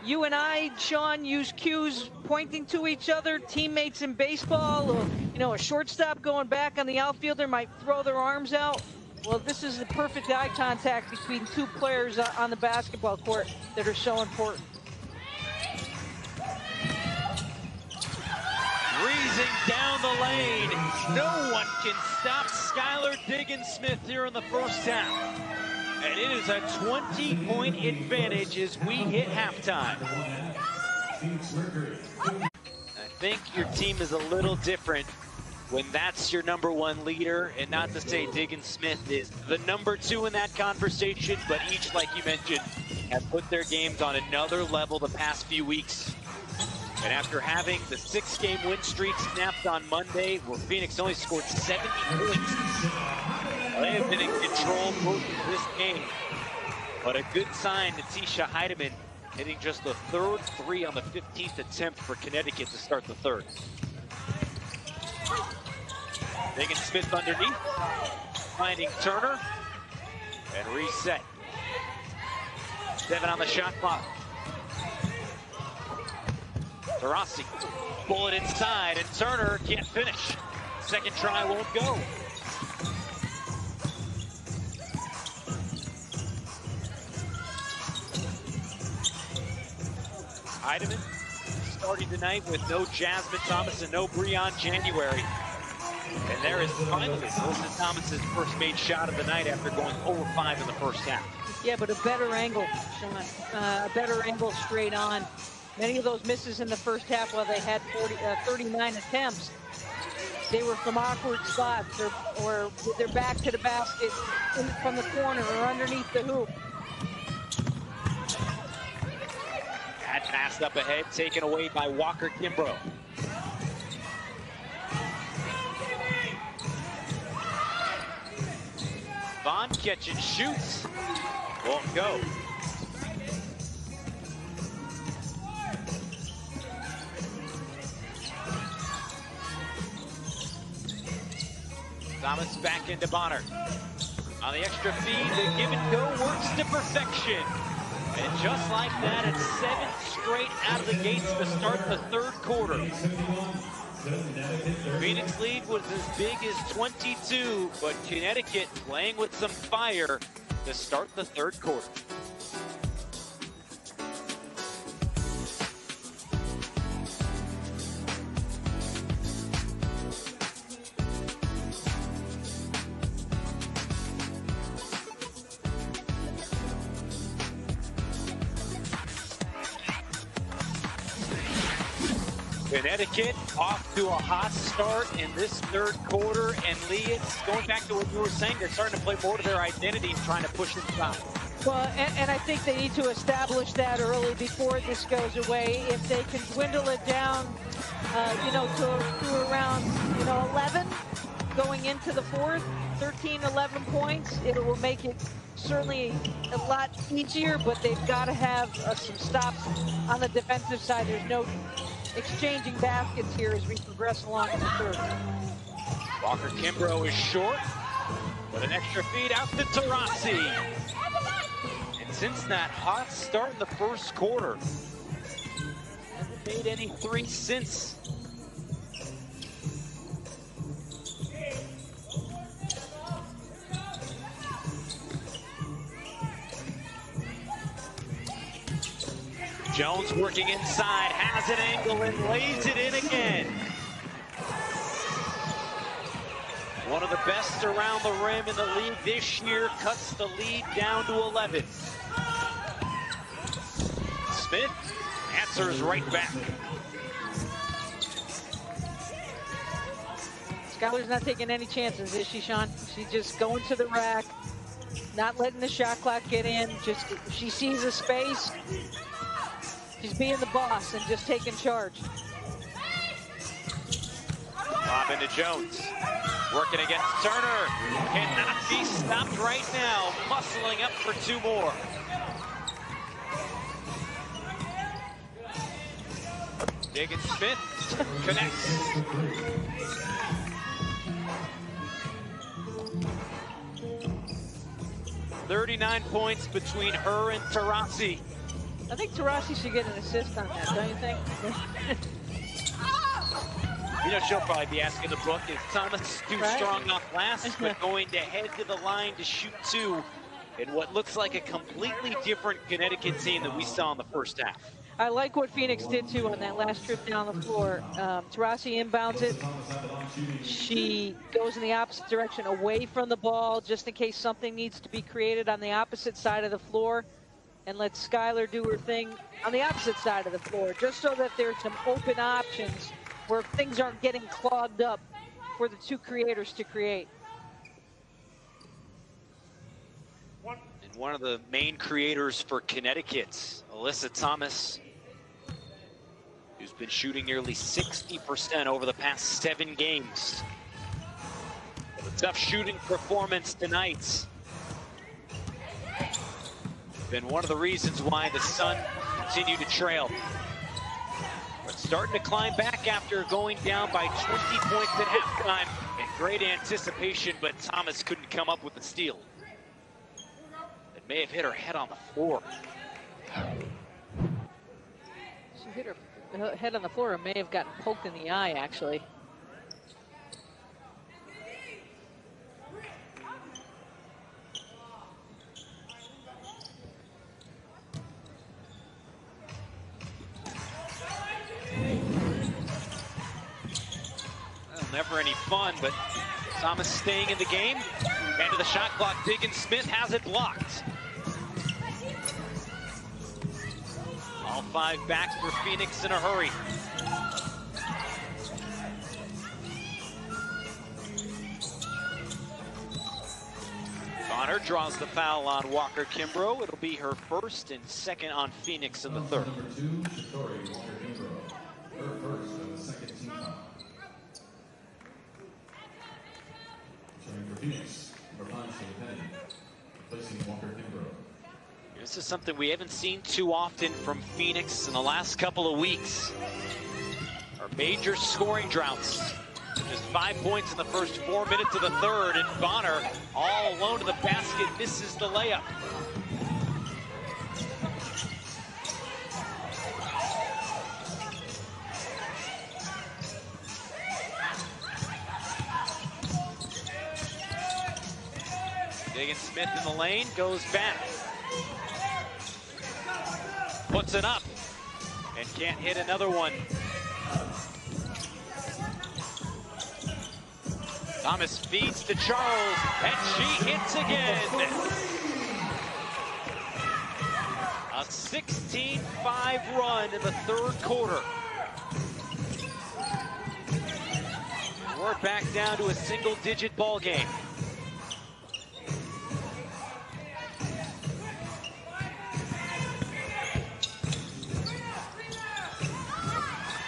Speaker 2: You and I, Sean, use cues pointing to each other, teammates in baseball, or, you know, a shortstop going back on the outfielder might throw their arms out. Well, this is the perfect eye contact between two players on the basketball court that are so important.
Speaker 1: Breezing down the lane. No one can stop Skylar Diggins-Smith here in the first half. And it is a 20-point advantage as we hit halftime. I think your team is a little different when that's your #1 leader, and not to say Diggins-Smith is the #2 in that conversation, but each, like you mentioned, have put their games on another level the past few weeks. And after having the 6-game win streak snapped on Monday, where Phoenix only scored 70 points, they have been in control most of this game. But a good sign, Natisha Hiedeman hitting just the 3rd three on the 15th attempt for Connecticut to start the 3rd. Diggins-Smith underneath, finding Turner, and reset. 7 on the shot clock. Taurasi, bullet inside, and Turner can't finish. Second try won't go. Hiedeman starting tonight with no Jasmine Thomas and no Breon January. And there is finally Wilson Thomas's first made shot of the night after going 0-5 in the first half.
Speaker 2: Yeah, but a better angle, Sean. A better angle straight on. Many of those misses in the first half, while they had 39 attempts, they were from awkward spots or with their back to the basket from the corner or underneath the hoop.
Speaker 1: That pass up ahead, taken away by Walker Kimbrough. Vaughn catch and shoots. Won't go. Thomas back into Bonner. On the extra feed, the give and go works to perfection. And just like that, it's 7 straight out of the gates to start the 3rd quarter. Phoenix lead was as big as 22, but Connecticut playing with some fire to start the 3rd quarter. Connecticut off to a hot start in this 3rd quarter, and Lee, it's going back to what you were saying, they're starting to play more to their identity and trying to push inside.
Speaker 2: Well, and I think they need to establish that early before this goes away. If they can dwindle it down, you know, to around, you know, 11 going into the 4th, 13, 11 points, it will make it certainly a lot easier, but they've got to have some stops on the defensive side. There's no exchanging baskets here as we progress along in the 3rd.
Speaker 1: Walker Kimbrough is short, but an extra feed out to Taurasi. And since that hot start in the 1st quarter, haven't made any 3 since. Jones working inside, has an angle and lays it in again. One of the best around the rim in the league this year, cuts the lead down to 11. Smith answers right back.
Speaker 2: Skylar's not taking any chances, is she, Sean? She's just going to the rack, not letting the shot clock get in. Just, she sees a space, She's being the boss and just taking charge.
Speaker 1: Lob into Jones. Working against Turner. Cannot be stopped right now. Muscling up for two more. Diggins-Smith connects. "39 points between her and Taurasi."
Speaker 2: I think Taurasi should get an assist on that, don't you think?
Speaker 1: You know, she'll probably be asking the book, is Thomas too strong off glass, but going to head to the line to shoot two in what looks like a completely different Connecticut team that we saw in the first half.
Speaker 2: I like what Phoenix did too on that last trip down the floor. Taurasi inbounds it. She goes in the opposite direction, away from the ball, just in case something needs to be created on the opposite side of the floor, and let Skylar do her thing on the opposite side of the floor, just so that there's some open options where things aren't getting clogged up for the two creators to create.
Speaker 1: And one of the main creators for Connecticut, Alyssa Thomas, who's been shooting nearly 60% over the past 7 games. A tough shooting performance tonight. Been one of the reasons why the Sun continue to trail. But starting to climb back after going down by 20 points at halftime. And great anticipation, but Thomas couldn't come up with the steal. It may have hit her head on the floor.
Speaker 2: She hit her head on the floor and may have gotten poked in the eye, actually.
Speaker 1: Well, never any fun, but Thomas staying in the game. End of the shot clock, Diggins-Smith has it blocked. All 5 back for Phoenix in a hurry. Connor draws the foul on Walker Kimbrough. It'll be her first and second on Phoenix in the third.
Speaker 4: Number 2, Victoria Walker-Kimbrough. Her first and the second team foul. Returning for Phoenix, number 5, Shane Penny, replacing Walker-Kimbrough.
Speaker 1: This is something we haven't seen too often from Phoenix in the last couple of weeks. Our major scoring droughts. Just 5 points in the first 4 minutes of the third, and Bonner all alone to the basket, misses the layup. Diggins-Smith in the lane, goes back. Puts it up and can't hit another one. Thomas feeds to Charles, and she hits again. A 16-5 run in the third quarter. We're back down to a single-digit ball game.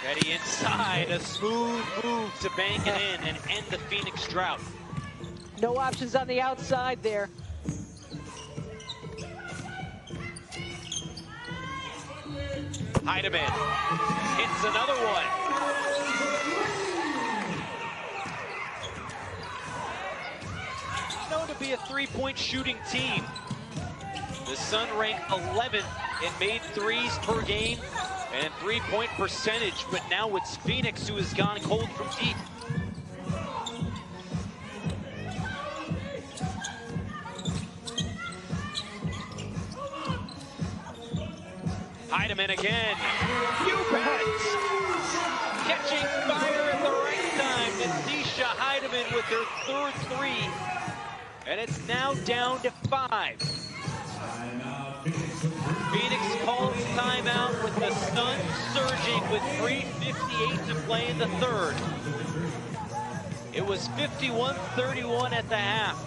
Speaker 1: Petty inside, a smooth move to bank it in and end the Phoenix drought.
Speaker 2: No options on the outside there.
Speaker 1: Hiedeman hits another one. Known to be a three-point shooting team. The Sun ranked 11th in made threes per game and three-point percentage, but now it's Phoenix who has gone cold from deep. Hiedeman again. You bet! Catching fire at the right time. Natisha Hiedeman with her third three. And it's now down to 5. Phoenix calls timeout with the Sun surging with 3:58 to play in the third. It was 51-31 at the half,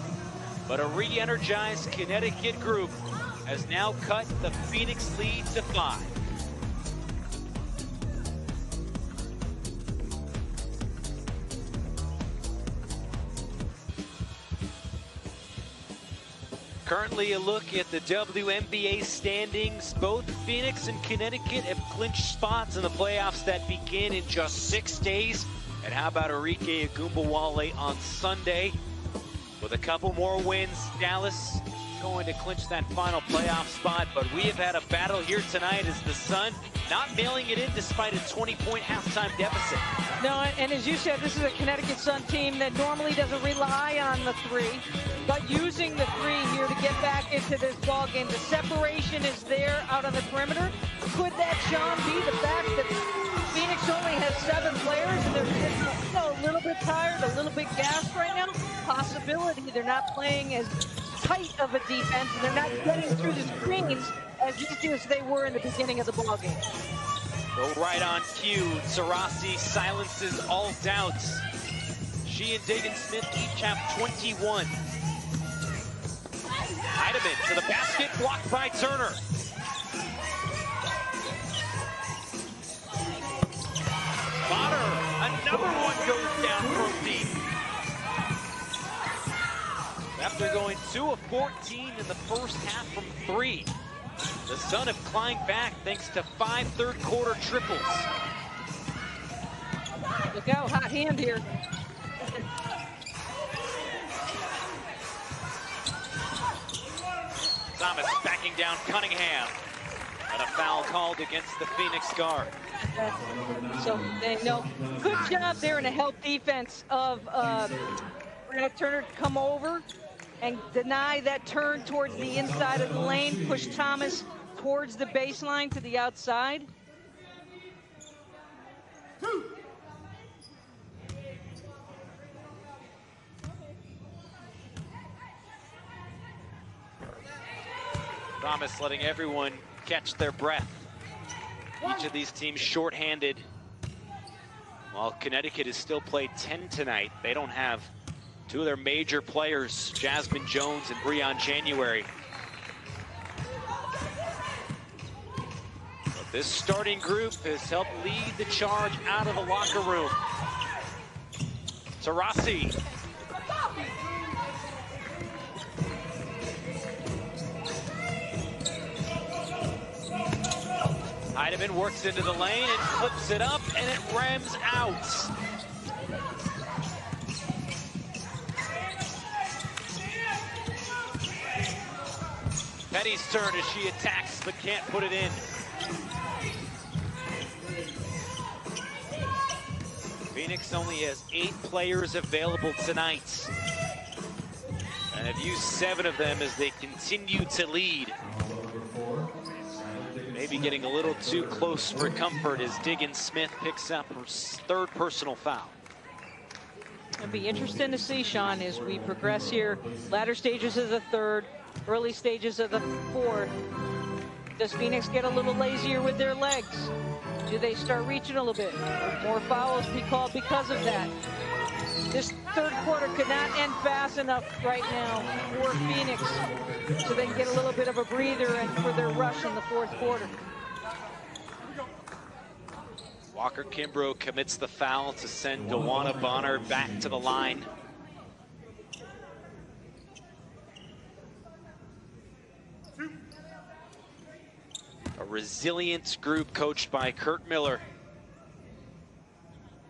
Speaker 1: but a re-energized Connecticut group has now cut the Phoenix lead to 5. Currently a look at the WNBA standings. Both Phoenix and Connecticut have clinched spots in the playoffs that begin in just 6 days. And how about Arike Ogunbowale on Sunday? With a couple more wins, Dallas going to clinch that final playoff spot. But we have had a battle here tonight as the Sun not mailing it in despite a 20-point halftime deficit.
Speaker 2: No, and as you said, this is a Connecticut Sun team that normally doesn't rely on the three, but using the three here to get back into this ball game. The separation is there out on the perimeter. Could that, Sean, be the fact that Phoenix only has 7 players and they're just, a little bit tired, a little bit gassed right now? Possibility. They're not playing as tight of a defense, and they're not getting through the screens as easy as they were in the beginning of the ball game.
Speaker 1: Go right on cue. Taurasi silences all doubts. She and Diggin Smith each have 21. Hiedeman to the basket, blocked by Turner. Bonner, another one goes down from deep. After going 2 of 14 in the first half from 3. The Sun have climbed back thanks to 5 third-quarter triples.
Speaker 2: Look out, hot hand here.
Speaker 1: Thomas backing down Cunningham. And a foul called against the Phoenix guard.
Speaker 2: So they know. Good job there in a help defense of Turner to come over and deny that turn towards the inside of the lane, push Thomas towards the baseline to the outside.
Speaker 1: Thomas letting everyone catch their breath. Each of these teams shorthanded. While Connecticut has still played 10 tonight, they don't have 2 of their major players, Jasmine Jones and Breon January. But this starting group has helped lead the charge out of the locker room. Taurasi. Hiedeman works into the lane and flips it up, and it rams out. Petty's turn as she attacks but can't put it in. Phoenix only has 8 players available tonight, and have used 7 of them as they continue to lead. Maybe getting a little too close for comfort as Diggin Smith picks up her 3rd personal foul.
Speaker 2: It'll be interesting to see, Sean, as we progress here. Latter stages of the 3rd, early stages of the 4th. Does Phoenix get a little lazier with their legs? Do they start reaching a little bit? More fouls be called because of that. This 3rd quarter could not end fast enough right now for Phoenix, so they can get a little bit of a breather and for their rush in the 4th quarter.
Speaker 1: Walker Kimbrough commits the foul to send Dawana Bonner back to the line. A resilient group coached by Kurt Miller.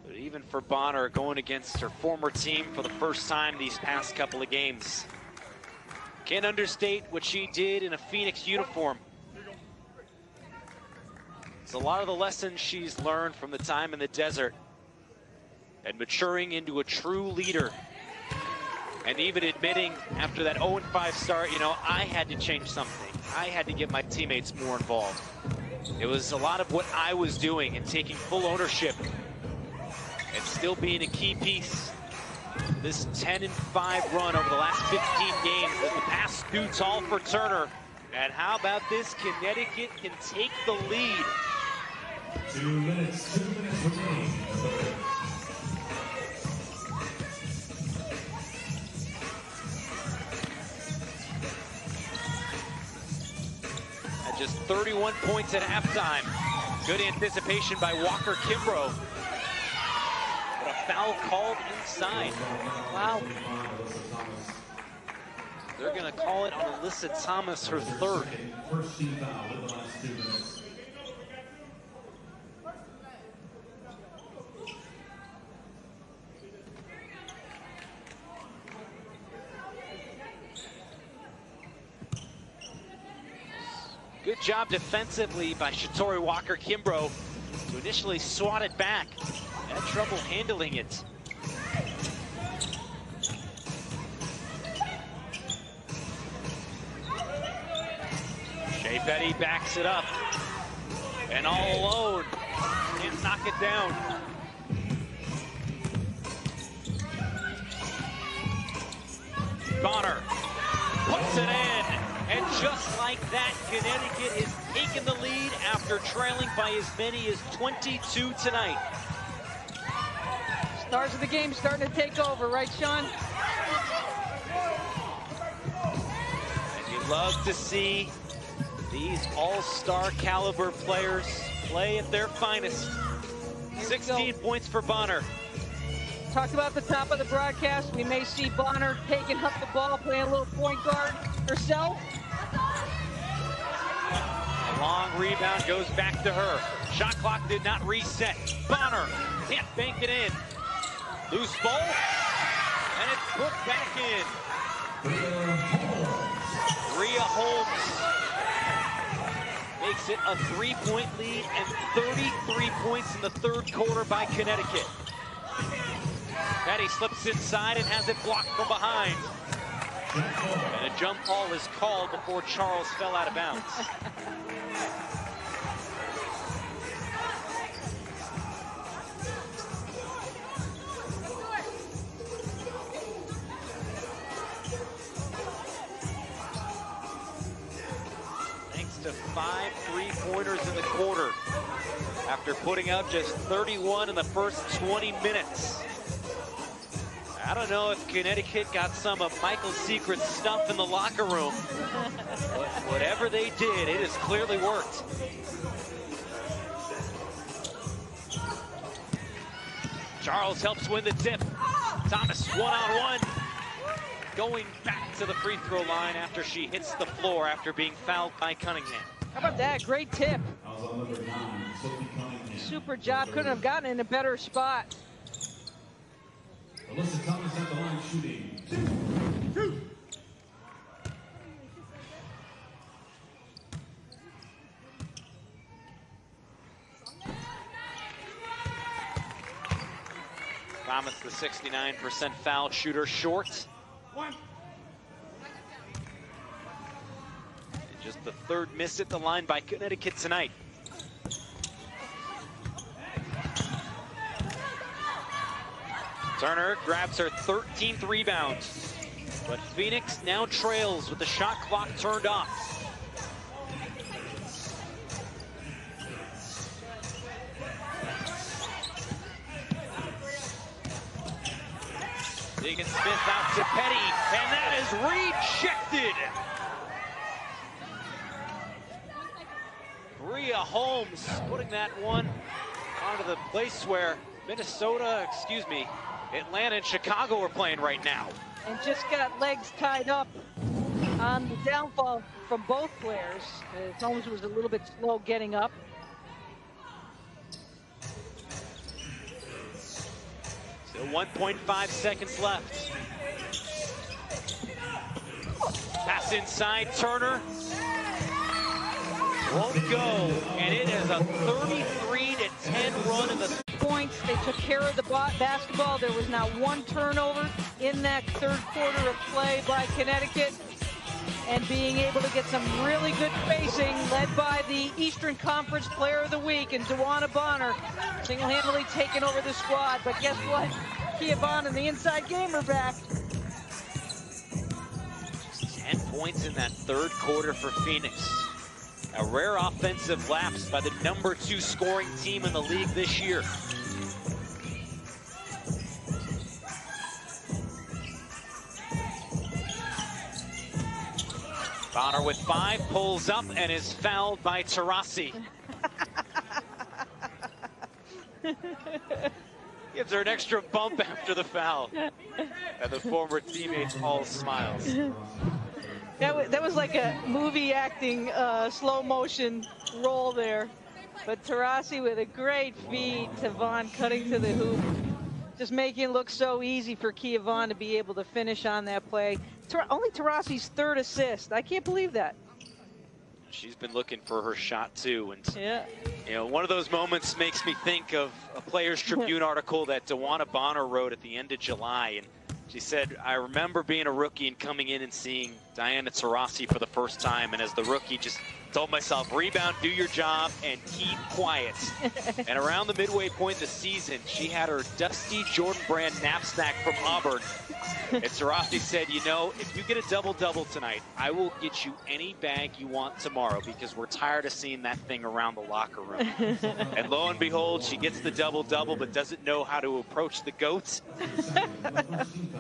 Speaker 1: But even for Bonner, going against her former team for the first time these past couple of games. Can't understate what she did in a Phoenix uniform. It's a lot of the lessons she's learned from the time in the desert and maturing into a true leader. And even admitting after that 0-5 start, you know, I had to change something. I had to get my teammates more involved. It was a lot of what I was doing and taking full ownership and still being a key piece. This 10-5 run over the last 15 games, as the pass too tall for Turner. And how about this? Connecticut can take the lead.
Speaker 4: 2 minutes remaining.
Speaker 1: At just 31 points at halftime. Good anticipation by Walker Kimbrough. But a foul called inside.
Speaker 2: Wow.
Speaker 1: They're going to call it on Alyssa Thomas, her third.
Speaker 4: First team foul in the last 2 minutes.
Speaker 1: Good job defensively by Shatori Walker-Kimbrough to initially swat it back. Had trouble handling it. Shea Petty backs it up. And all alone, can't knock it down. Bonner puts it in. And just like that, Connecticut is taking the lead after trailing by as many as 22 tonight.
Speaker 2: Stars of the game starting to take over, right, Sean?
Speaker 1: And you love to see these all-star caliber players play at their finest. 16 points for Bonner.
Speaker 2: Talked about the top of the broadcast. We may see Bonner taking up the ball, playing a little point guard herself.
Speaker 1: A long rebound goes back to her. Shot clock did not reset. Bonner can't bank it in. Loose ball, and it's put back in. Rhea Holmes makes it a 3-point lead and 33 points in the third quarter by Connecticut. Petty slips inside and has it blocked from behind. And a jump ball is called before Charles fell out of bounds. Thanks to 5 3-pointers in the quarter after putting up just 31 in the first 20 minutes. I don't know if Connecticut got some of Michael's secret stuff in the locker room, but whatever they did, it has clearly worked. Charles helps win the tip. Thomas one-on-one, going back to the free throw line after she hits the floor after being fouled by Cunningham.
Speaker 2: How about that? Great tip. Super job. Couldn't have gotten in a better spot.
Speaker 4: Alyssa Thomas at the line shooting. 2.
Speaker 1: Thomas, the 69% foul shooter, short. And just the third miss at the line by Connecticut tonight. Turner grabs her 13th rebound, but Phoenix now trails with the shot clock turned off. Deegan-Smith out to Petty, and that is rejected. Rhea Holmes putting that one onto the place where Atlanta and Chicago are playing right now.
Speaker 2: And just got legs tied up on the downfall from both players. Holmes was a little bit slow getting up.
Speaker 1: Still 1.5 seconds left. Pass inside, Turner. Won't go, and it is a 33-10 run in the
Speaker 2: points. They took care of the basketball. There was not one turnover in that third quarter of play by Connecticut. And being able to get some really good spacing, led by the Eastern Conference Player of the Week and DeWanna Bonner, single-handedly taking over the squad. But guess what? Hiedeman and the inside game are back.
Speaker 1: 10 points in that third quarter for Phoenix. A rare offensive lapse by the #2 scoring team in the league this year. Bonner with 5, pulls up and is fouled by Taurasi. Gives her an extra bump after the foul. And the former teammate all smiles.
Speaker 2: That was like a movie acting slow motion roll there. But Taurasi with a great feed to Vaughn cutting to the hoop. Just making it look so easy for Kia Vaughn to be able to finish on that play. Only Taurasi's 3rd assist. I can't believe that.
Speaker 1: She's been looking for her shot too, and
Speaker 2: yeah,
Speaker 1: you know, one of those moments makes me think of a Players Tribune article that Dewana Bonner wrote at the end of July, and she said, I remember being a rookie and coming in and seeing Diana Taurasi for the first time, and as the rookie just told myself, rebound, do your job, and keep quiet. And around the midway point of the season, she had her dusty Jordan Brand knapsack from Auburn. And Taurasi said, you know, if you get a double-double tonight, I will get you any bag you want tomorrow because we're tired of seeing that thing around the locker room. And lo and behold, she gets the double-double but doesn't know how to approach the GOAT.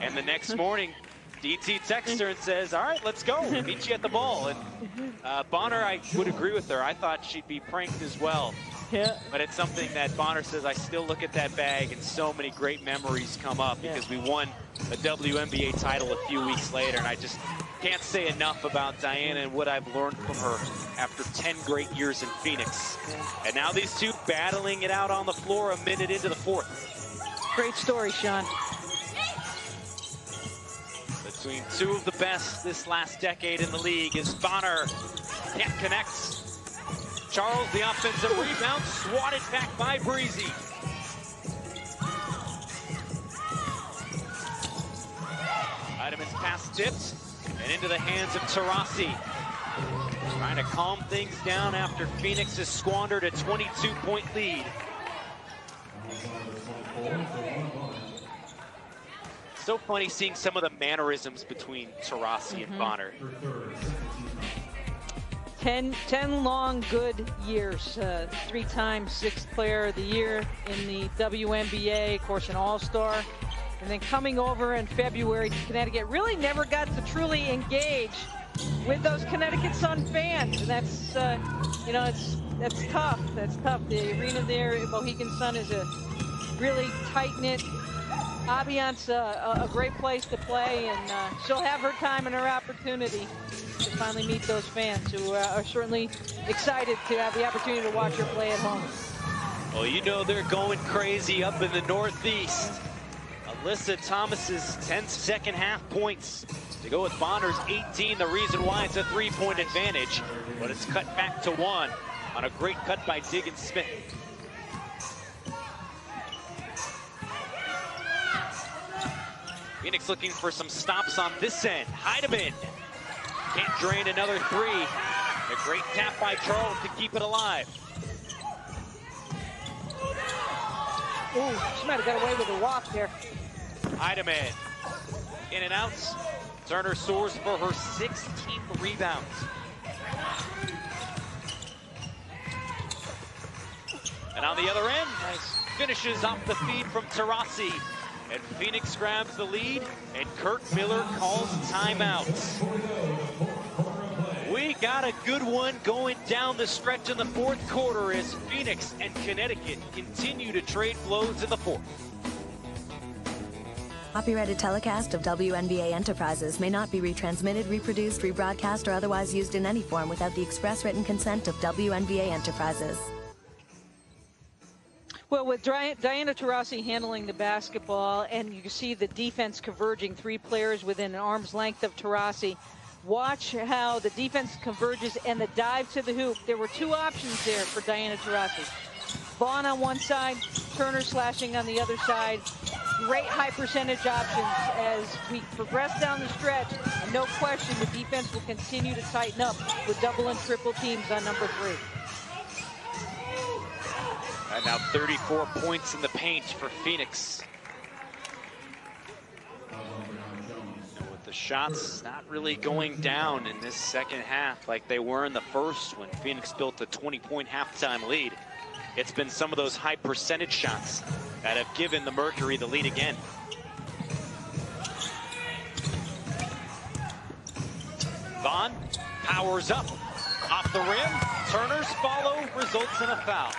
Speaker 1: And the next morning, DT texts her and says, all right, let's go. Meet you at the ball. And Bonner, I would agree with her. I thought she'd be pranked as well.
Speaker 2: Yeah.
Speaker 1: But it's something that Bonner says, I still look at that bag and so many great memories come up because we won a WNBA title a few weeks later. And I just can't say enough about Diana and what I've learned from her after 10 great years in Phoenix. And now these two battling it out on the floor a minute into the 4th.
Speaker 2: Great story, Sean.
Speaker 1: Between two of the best this last decade in the league is Bonner. Can't connect. Charles, the offensive rebound, swatted back by Breezy. Hiedeman's pass dipped and into the hands of Taurasi. Trying to calm things down after Phoenix has squandered a 22-point lead. So funny seeing some of the mannerisms between Taurasi and Bonner.
Speaker 2: 10 long good years. 3-time 6th player of the year in the WNBA, of course an all-star. And then coming over in February to Connecticut, really never got to truly engage with those Connecticut Sun fans. And that's, you know, that's tough. That's tough. The arena there at Mohegan Sun is a really tight-knit ambiance, a great place to play, and she'll have her time and her opportunity to finally meet those fans who are certainly excited to have the opportunity to watch her play at home.
Speaker 1: Well, you know they're going crazy up in the Northeast. Alyssa Thomas's 10 second half points to go with Bonner's 18. The reason why it's a 3-point advantage, but it's cut back to 1 on a great cut by Diggins Smith. Phoenix looking for some stops on this end. Hiedeman can't drain another 3. A great tap by Charles to keep it alive.
Speaker 2: Ooh, she might have got away with a walk there.
Speaker 1: Hiedeman in and out. Turner soars for her 16th rebounds. And on the other end, finishes off the feed from Taurasi. And Phoenix grabs the lead, and Kurt Miller calls timeout. We got a good one going down the stretch in the 4th quarter as Phoenix and Connecticut continue to trade blows in the 4th.
Speaker 5: Copyrighted telecast of WNBA Enterprises may not be retransmitted, reproduced, rebroadcast, or otherwise used in any form without the express written consent of WNBA Enterprises.
Speaker 2: Well, with Diana Taurasi handling the basketball, and you can see the defense converging, 3 players within an arm's length of Taurasi. Watch how the defense converges and the dive to the hoop. There were 2 options there for Diana Taurasi. Vaughn on one side, Turner slashing on the other side. Great high percentage options as we progress down the stretch. And no question, the defense will continue to tighten up with double and triple teams on number 3.
Speaker 1: And now 34 points in the paint for Phoenix. And with the shots not really going down in this second half like they were in the first when Phoenix built a 20-point halftime lead. It's been some of those high percentage shots that have given the Mercury the lead again. Vaughn powers up off the rim. Turner's follow results in a foul.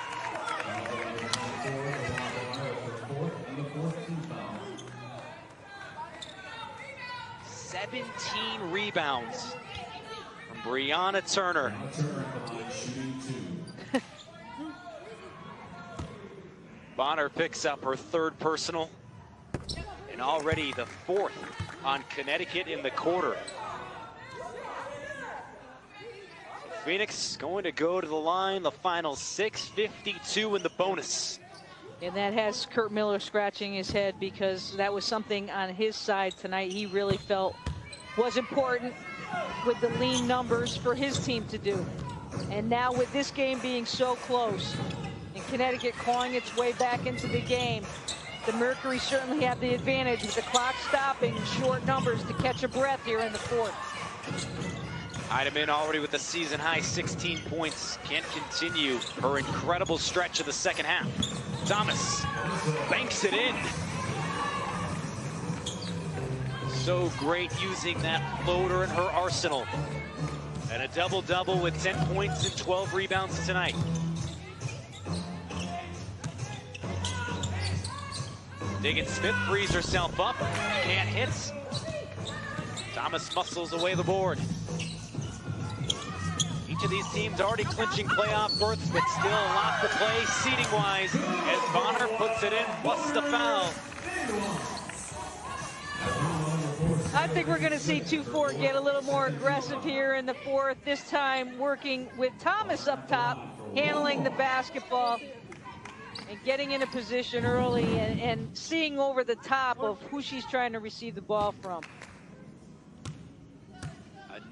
Speaker 1: 17 rebounds Brianna Turner. Bonner picks up her 3rd personal, and already the 4th on Connecticut in the quarter. Phoenix going to go to the line, the final 6:52 in the bonus.
Speaker 2: And that has Kurt Miller scratching his head, because that was something on his side tonight he really felt was important with the lean numbers for his team to do. And now with this game being so close and Connecticut clawing its way back into the game, the Mercury certainly have the advantage with the clock stopping and short numbers to catch a breath here in the 4th.
Speaker 1: Hiedeman already with the season high 16 points. Can't continue her incredible stretch of the 2nd half. Thomas banks it in. So great using that floater in her arsenal. And a double-double with 10 points and 12 rebounds tonight. Diggin Smith frees herself up. Can't hit. Thomas muscles away the board. Each of these teams already clinching playoff berths, but still a lot to play seeding-wise as Bonner puts it in, plus the foul.
Speaker 2: I think we're going to see 2-4 get a little more aggressive here in the 4th, this time working with Thomas up top, handling the basketball and getting in a position early and seeing over the top of who she's trying to receive the ball from.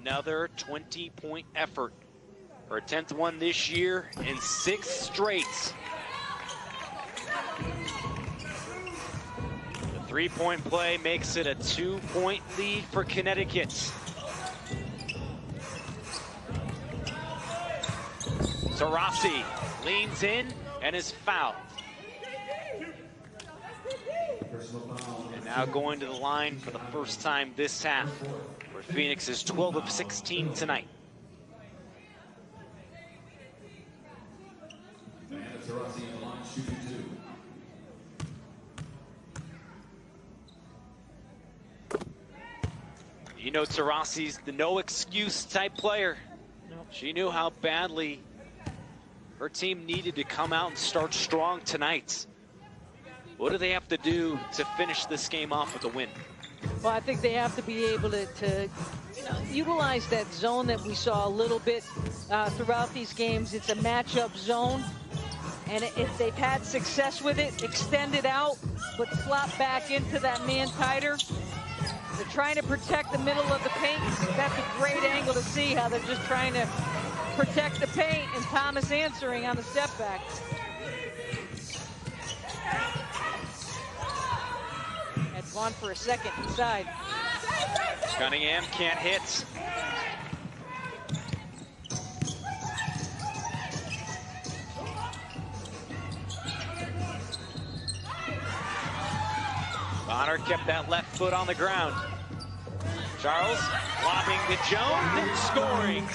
Speaker 1: Another 20-point effort. Her 10th one this year in 6 straight. The 3-point play makes it a 2-point lead for Connecticut. Taurasi leans in and is fouled. And now going to the line for the first time this half, where Phoenix is 12 of 16 tonight. You know, Taurasi's the no excuse type player. She knew how badly her team needed to come out and start strong tonight. What do they have to do to finish this game off with a win?
Speaker 2: Well, I think they have to be able to utilize that zone that we saw a little bit throughout these games. It's a matchup zone, and if they've had success with it, extend it out, but flop back into that man tighter. They're trying to protect the middle of the paint. That's a great angle to see how they're just trying to protect the paint, and Thomas answering on the step back. Had gone for a second inside.
Speaker 1: Cunningham can't hit. Bonner kept that left foot on the ground. Charles lobbing to Jones and scoring.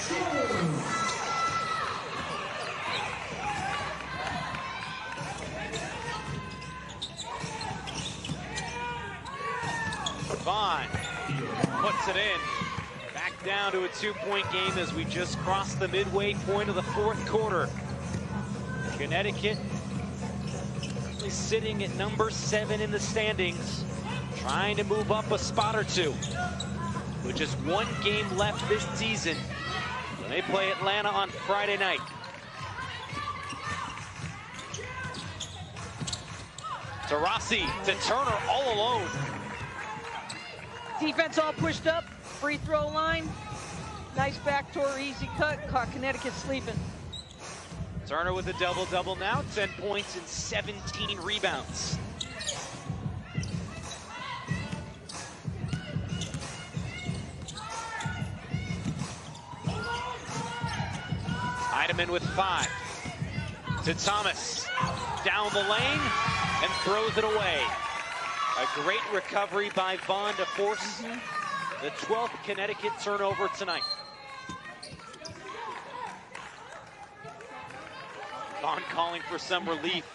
Speaker 1: Vaughn puts it in. Back down to a 2-point game as we just crossed the midway point of the 4th quarter. Connecticut is sitting at number 7 in the standings, trying to move up a spot or two. With just 1 game left this season, when they play Atlanta on Friday night. Taurasi to Turner all alone.
Speaker 2: Defense all pushed up, free throw line. Nice backdoor easy cut, caught Connecticut sleeping.
Speaker 1: Turner with a double-double now, 10 points and 17 rebounds. Hiedeman with 5. To Thomas, down the lane, and throws it away. A great recovery by Vaughn to force the 12th Connecticut turnover tonight. Vaughn calling for some relief.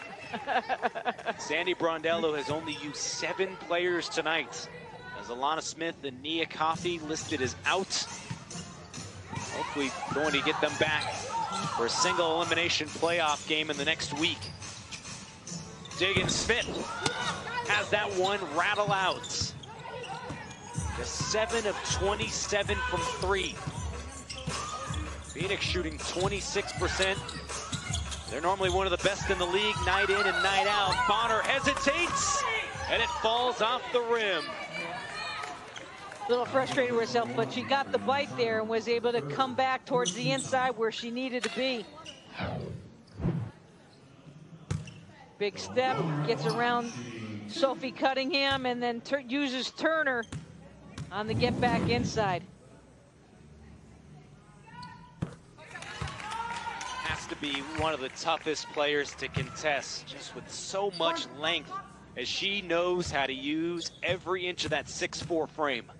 Speaker 1: Sandy Brondello has only used 7 players tonight, as Alana Smith and Nia Coffey listed as out. Hopefully likely going to get them back for a single elimination playoff game in the next week. Diggins Smith has that one rattle out. Just 7 of 27 from 3. Phoenix shooting 26%. They're normally one of the best in the league night in and night out. Bonner hesitates, and it falls off the rim.
Speaker 2: A little frustrated with herself, but she got the bite there and was able to come back towards the inside where she needed to be. Big step, gets around Sophie Cunningham, and then uses Turner on the get back inside.
Speaker 1: Has to be one of the toughest players to contest, just with so much length, as she knows how to use every inch of that 6'4" frame.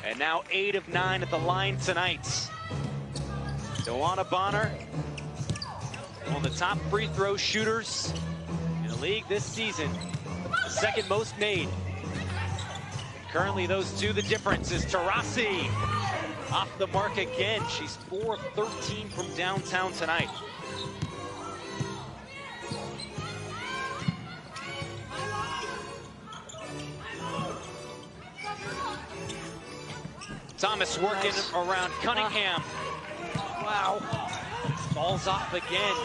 Speaker 1: And now 8 of 9 at the line tonight. Dewana Bonner, one of the top free throw shooters in the league this season. The second most made. And currently those two, the difference is Taurasi off the mark again. She's 4 of 13 from downtown tonight. Thomas working around Cunningham. Wow. Falls off again.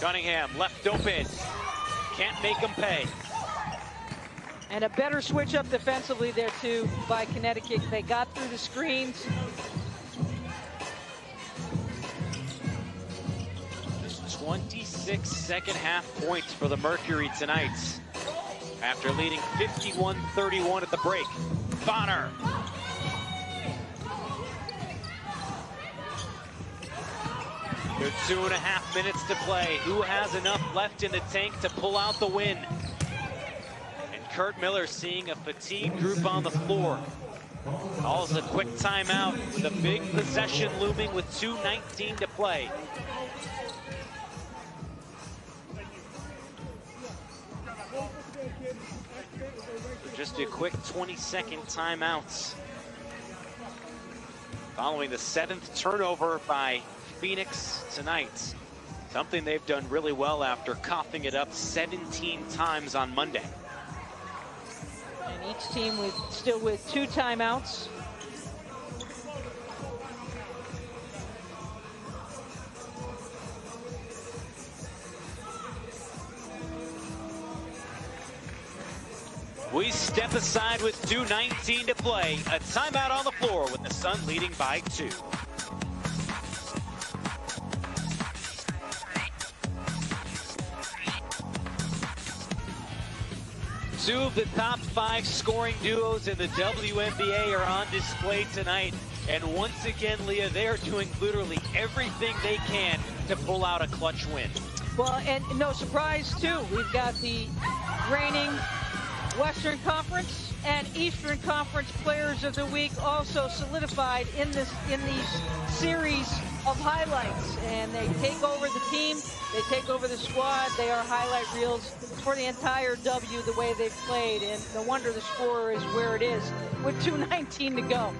Speaker 1: Cunningham left open. Can't make him pay.
Speaker 2: And a better switch up defensively there too by Connecticut. They got through the screens.
Speaker 1: Just 26 second half points for the Mercury tonight, after leading 51-31 at the break. Bonner. Good 2.5 minutes to play. Who has enough left in the tank to pull out the win? And Kurt Miller seeing a fatigued group on the floor. Calls a quick timeout with a big possession looming with 2:19 to play. Just a quick 20-second timeouts following the 7th turnover by Phoenix tonight. Something they've done really well after coughing it up 17 times on Monday.
Speaker 2: And each team still with 2 timeouts.
Speaker 1: We step aside with 2:19 to play. A timeout on the floor with the Sun leading by 2. Two of the top 5 scoring duos in the WNBA are on display tonight. And once again, Leah, they are doing literally everything they can to pull out a clutch win.
Speaker 2: Well, and no surprise too. We've got the reigning Western Conference and Eastern Conference Players of the Week also solidified in these series of highlights. And they take over the team, they take over the squad. They are highlight reels for the entire W the way they've played. And no wonder the score is where it is with 2:19 to go.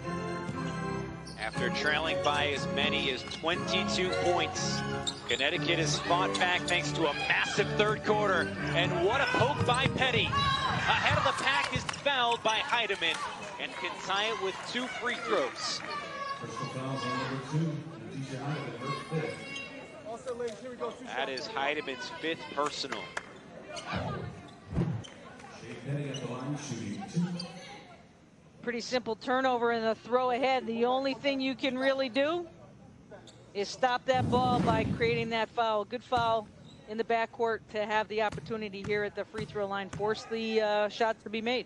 Speaker 1: After trailing by as many as 22 points, Connecticut has fought back thanks to a massive third quarter. And what a poke by Petty. Ahead of the pack is fouled by Hiedeman and can tie it with 2 free throws. That is Hiedeman's 5th personal.
Speaker 2: Pretty simple turnover and a throw ahead. The only thing you can really do is stop that ball by creating that foul. Good foul in the backcourt to have the opportunity here at the free throw line. Force the shots to be made.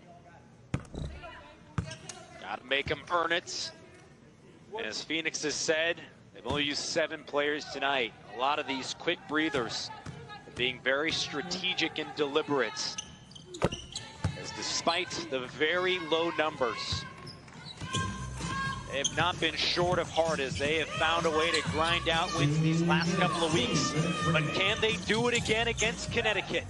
Speaker 1: Got to make them earn it. And as Phoenix has said, they've only used 7 players tonight. A lot of these quick breathers being very strategic and deliberate. As despite the very low numbers, they have not been short of heart as they have found a way to grind out wins these last couple of weeks. But can they do it again against Connecticut?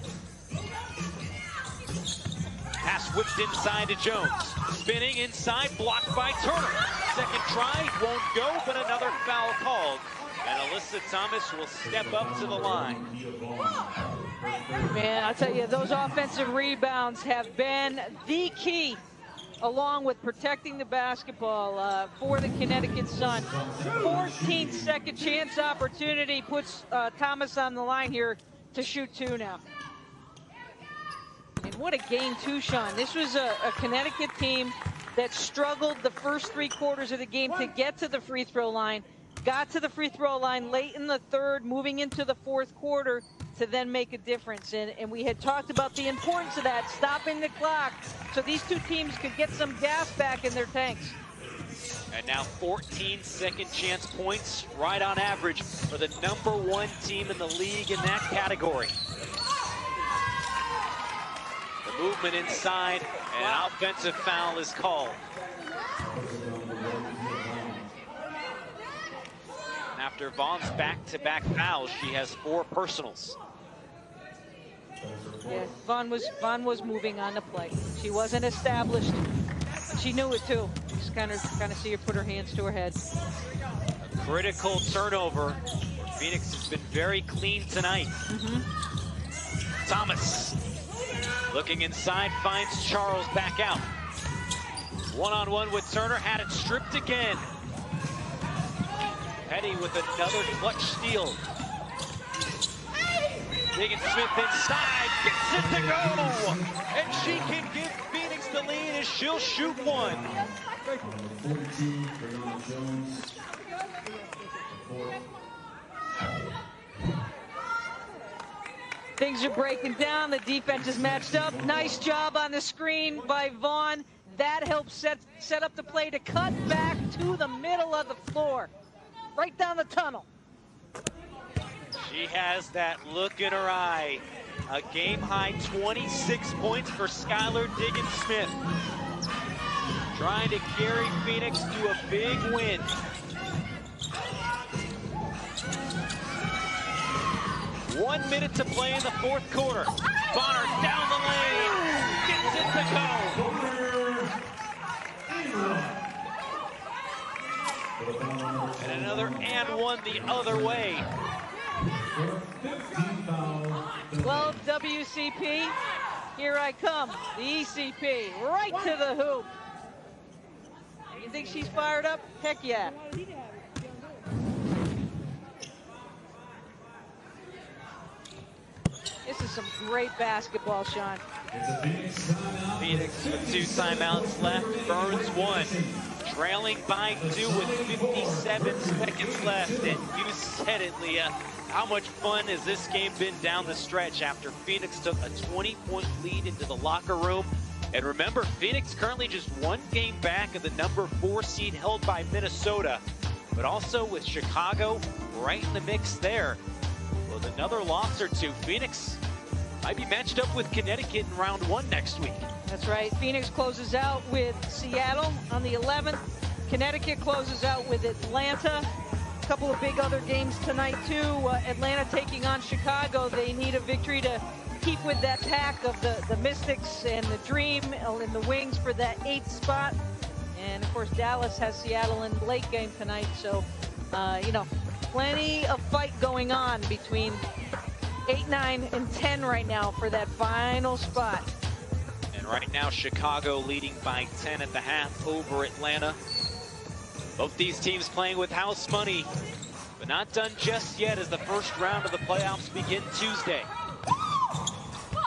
Speaker 1: Phoenix whipped inside to Jones. Spinning inside, blocked by Turner. Second try, won't go, but another foul called. And Alyssa Thomas will step up to the line.
Speaker 2: Man, I'll tell you, those offensive rebounds have been the key, along with protecting the basketball for the Connecticut Sun. 14 second chance opportunity puts Thomas on the line here to shoot 2 now. And what a game, too, Sean. This was a Connecticut team that struggled the first 3 quarters of the game to get to the free throw line. Got to the free throw line late in the third, moving into the fourth quarter to then make a difference. And we had talked about the importance of that, stopping the clock, so these two teams could get some gas back in their tanks.
Speaker 1: And now 14 second chance points, right on average, for the #1 team in the league in that category. The movement inside, and an offensive foul is called. After Vaughn's back-to-back fouls, she has 4 personals.
Speaker 2: Yeah, Vaughn was moving on the play. She wasn't established. She knew it too. Just kind of see her put her hands to her head.
Speaker 1: A critical turnover. Phoenix has been very clean tonight. Thomas looking inside, finds Charles back out. One-on-one with Turner, had it stripped again. Petty with another clutch steal. Higgins-Smith inside, gets it to go! And she can give Phoenix the lead as she'll shoot 1.
Speaker 2: Things are breaking down. The defense is matched up. Nice job on the screen by Vaughn. That helps set up the play to cut back to the middle of the floor. Right down the tunnel.
Speaker 1: She has that look in her eye. A game-high 26 points for Skylar Diggins-Smith. Trying to carry Phoenix to a big win. One minute to play in the fourth quarter. Bonner down the lane. Gets it to go. And another and one the other way.
Speaker 2: Well, WCP, here I come. The ECP, right to the hoop. You think she's fired up? Heck yeah. This is some great basketball, Sean.
Speaker 1: Phoenix with 2 timeouts left. Burns 1. Trailing by 2 with 57 seconds left. And you said it, Leah. How much fun has this game been down the stretch after Phoenix took a 20-point lead into the locker room? And remember, Phoenix currently just 1 game back of the #4 seed held by Minnesota, but also with Chicago right in the mix there. With another loss or 2, Phoenix might be matched up with Connecticut in round 1 next week.
Speaker 2: That's right. Phoenix closes out with Seattle on the 11th. Connecticut closes out with Atlanta. A couple of big other games tonight, too. Atlanta taking on Chicago. They need a victory to keep with that pack of the Mystics and the Dream in the wings for that 8th spot. And, of course, Dallas has Seattle in the late game tonight. So, you know, plenty of fight going on between 8, 9, and 10 right now for that final spot.
Speaker 1: And right now, Chicago leading by 10 at the half over Atlanta. Both these teams playing with house money, but not done just yet as the first round of the playoffs begin Tuesday.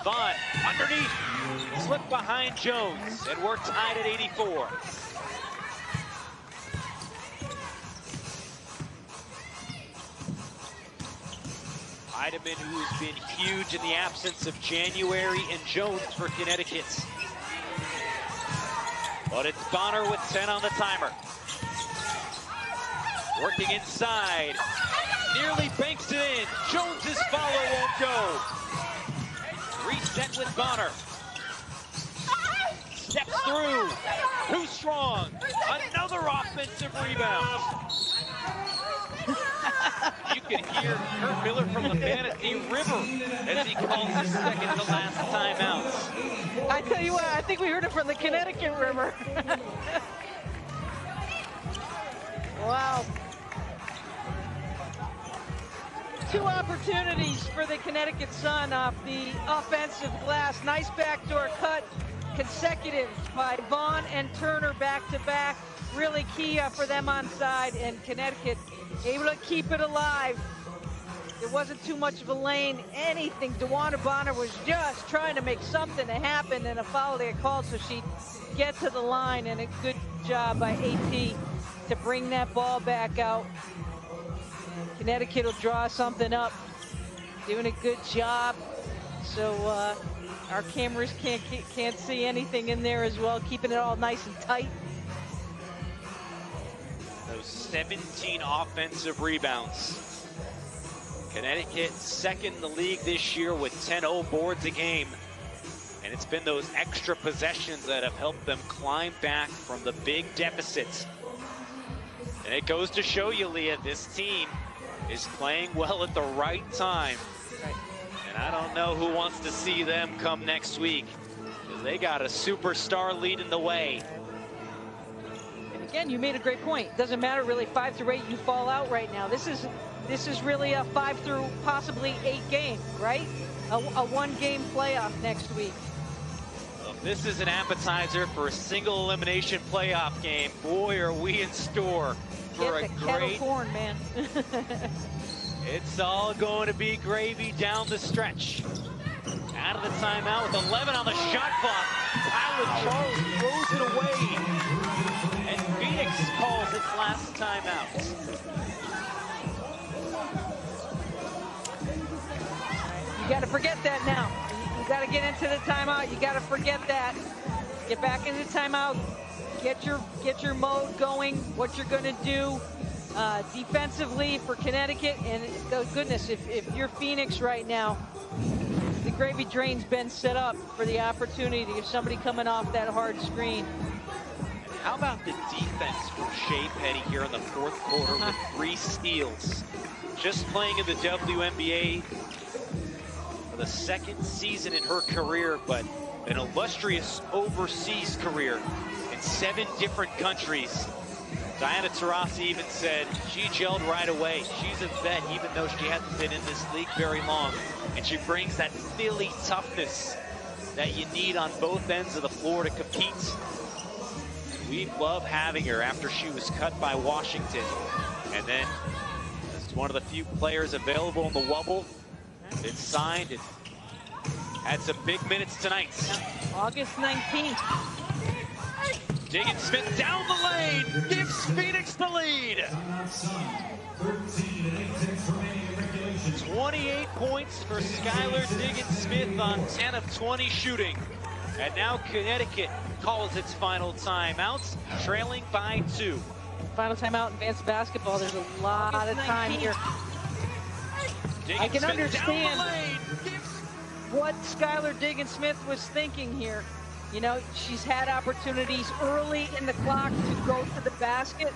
Speaker 1: Vaughn underneath, slipped behind Jones, and we're tied at 84. Hiedeman, who's been huge in the absence of January and Jones for Connecticut. But it's Bonner with 10 on the timer. Working inside, nearly banks it in. Jones's follow won't go. Reset with Bonner. Steps through, too strong. Another offensive rebound. You can hear Kurt Miller from the Manatee River as he calls his second to last timeout.
Speaker 2: I I tell you what, I think we heard it from the Connecticut River. Wow. 2 opportunities for the Connecticut Sun off the offensive glass. Nice backdoor cut, consecutive by Vaughn and Turner back-to-back. Really key for them on side, and Connecticut able to keep it alive. There wasn't too much of a lane, anything. Dewana Bonner was just trying to make something to happen, and a foul they had called so she'd get to the line, and a good job by AP to bring that ball back out. Connecticut will draw something up. Doing a good job. So our cameras can't see anything in there as well, keeping it all nice and tight.
Speaker 1: Those 17 offensive rebounds. Connecticut second in the league this year with 10-0 boards a game. And it's been those extra possessions that have helped them climb back from the big deficits. And it goes to show you, Leah, this team is playing well at the right time.
Speaker 2: Right.
Speaker 1: And I don't know who wants to see them come next week, because they got a superstar leading the way.
Speaker 2: And again, you made a great point. Doesn't matter really 5 through 8, you fall out right now. This is really a 5 through possibly 8 game, right? A 1-game playoff next week.
Speaker 1: Well, if this is an appetizer for a single elimination playoff game, boy, are we in store for a
Speaker 2: Get the kettle
Speaker 1: great
Speaker 2: corn, man.
Speaker 1: It's all going to be gravy down the stretch. Out of the timeout with 11 on the shot clock. Tyler Charles throws it away. And Phoenix calls its last timeout.
Speaker 2: You got to forget that now. You got to get into the timeout. You got to forget that. Get back into the timeout. Get your mode going. What you're going to do defensively for Connecticut. And oh goodness, if you're Phoenix right now, the gravy drain's been set up for the opportunity of somebody coming off that hard screen.
Speaker 1: How about the defense from Shea Petty here in the 4th quarter with 3 steals? Just playing in the WNBA for the 2nd season in her career, but an illustrious overseas career in 7 different countries. Diana Taurasi even said she gelled right away. She's a vet, even though she hasn't been in this league very long. And she brings that Philly toughness that you need on both ends of the floor to compete. We love having her after she was cut by Washington. And then as one of the few players available in the Wubble, it's signed and had some big minutes tonight.
Speaker 2: August 19th.
Speaker 1: Diggins-Smith down the lane, gives Phoenix the lead. 28 points for Skylar Diggins-Smith on 10 of 20 shooting. And now Connecticut calls its final timeouts, trailing by 2.
Speaker 2: Final timeout in advanced basketball. There's a lot of time here. I can understand what Skylar Diggins-Smith was thinking here. You know, she's had opportunities early in the clock to go to the basket,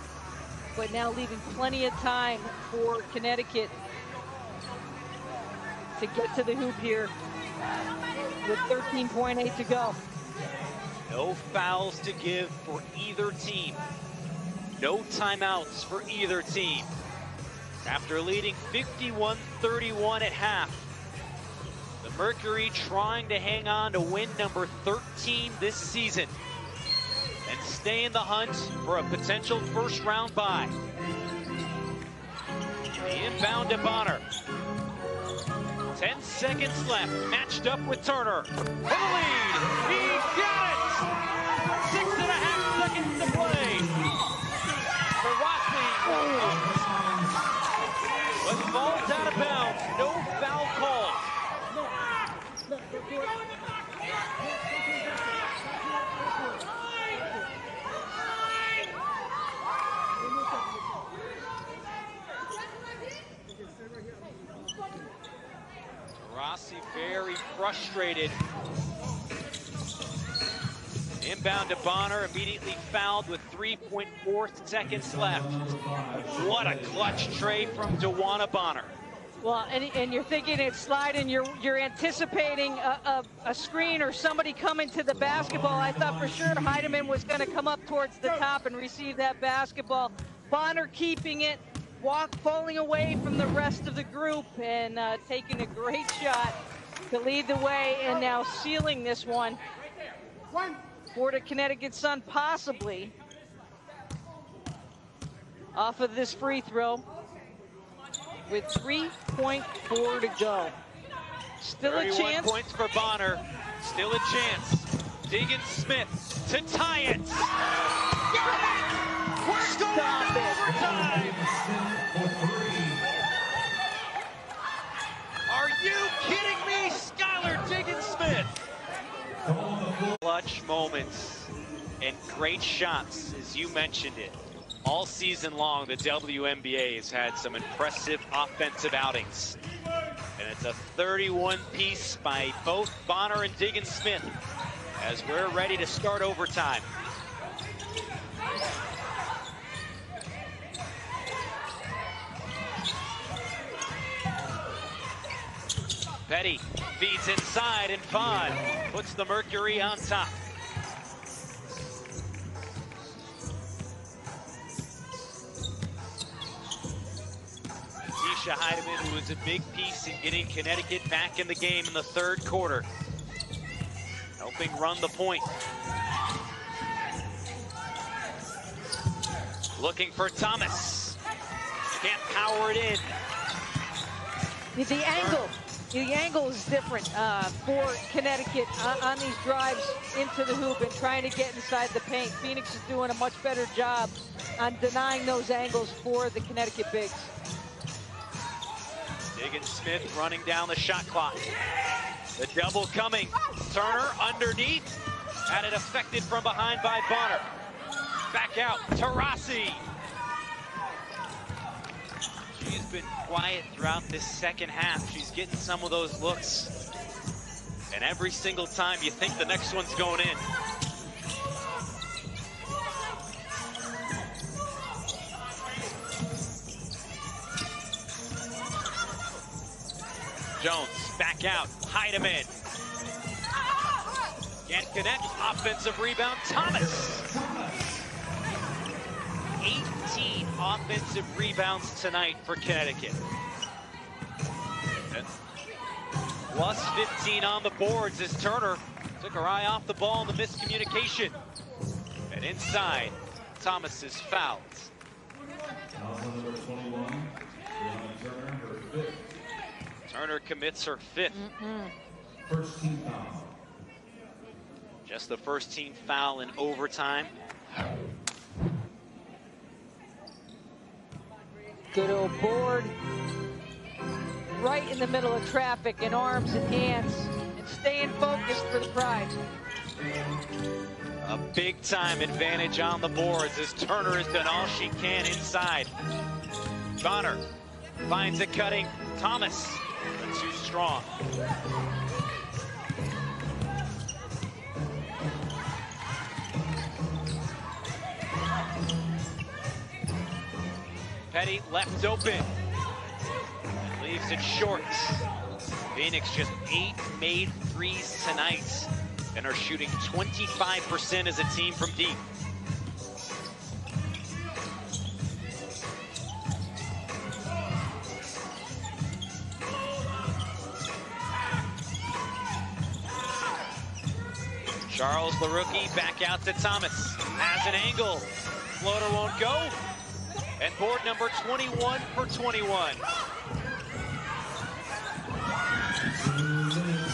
Speaker 2: but now leaving plenty of time for Connecticut to get to the hoop here with 13.8 to go.
Speaker 1: No fouls to give for either team. No timeouts for either team. After leading 51-31 at half, the Mercury trying to hang on to win number 13 this season and stay in the hunt for a potential first-round bye. The inbound to Bonner. 10 seconds left, matched up with Turner. For the lead, he got it! 6.5 seconds to play. For Rossi, but falls out of bounds, no foul call. Rossi very frustrated. Inbound to Bonner, immediately fouled with 3.4 seconds left. What a clutch tray from Dewana Bonner.
Speaker 2: Well, and you're thinking it's sliding, you're anticipating a screen or somebody coming to the basketball. I thought for sure Hiedeman was going to come up towards the top and receive that basketball. Bonner keeping it, falling away from the rest of the group, and taking a great shot to lead the way, and now sealing this one for the Connecticut Sun, possibly off of this free throw with 3.4 to go. Still a chance.
Speaker 1: 31 points for Bonner. Still a chance. Diggins Smith to tie it. We're going to overtime. Are you kidding me? Skylar Diggins Smith. Clutch moments and great shots, as you mentioned it. All season long, the WNBA has had some impressive offensive outings. And it's a 31-piece by both Bonner and Diggins Smith as we're ready to start overtime. Petty feeds inside, and Fawn puts the Mercury on top. Natisha Hiedeman, who was a big piece in getting Connecticut back in the game in the third quarter, helping run the point. Looking for Thomas. Can't power it in.
Speaker 2: The angle is different for Connecticut on these drives into the hoop and trying to get inside the paint. Phoenix is doing a much better job on denying those angles for the Connecticut bigs.
Speaker 1: Diggins Smith running down the shot clock. The double coming. Turner underneath. Had it affected from behind by Bonner. Back out, Taurasi. She's been quiet throughout this second half. She's getting some of those looks. And every single time you think the next one's going in. Jones back out, Hiedeman. Can't connect, offensive rebound, Thomas. 18 offensive rebounds tonight for Connecticut. And plus 15 on the boards as Turner took her eye off the ball in the miscommunication. And inside, Thomas is fouled.
Speaker 4: Number 21, Turner, her fifth.
Speaker 1: Turner commits her fifth.
Speaker 4: First team foul.
Speaker 1: Just the first team foul in overtime.
Speaker 2: Good old board. Right in the middle of traffic, and arms and hands, and staying focused for the prize.
Speaker 1: A big time advantage on the boards as Turner has done all she can inside. Bonner finds it cutting. Thomas, but too strong. Petty left open. Leaves it short. Phoenix just 8 made threes tonight and are shooting 25% as a team from deep. Charles, the rookie, back out to Thomas. Has an angle. Floater won't go. And board number 21 for 21.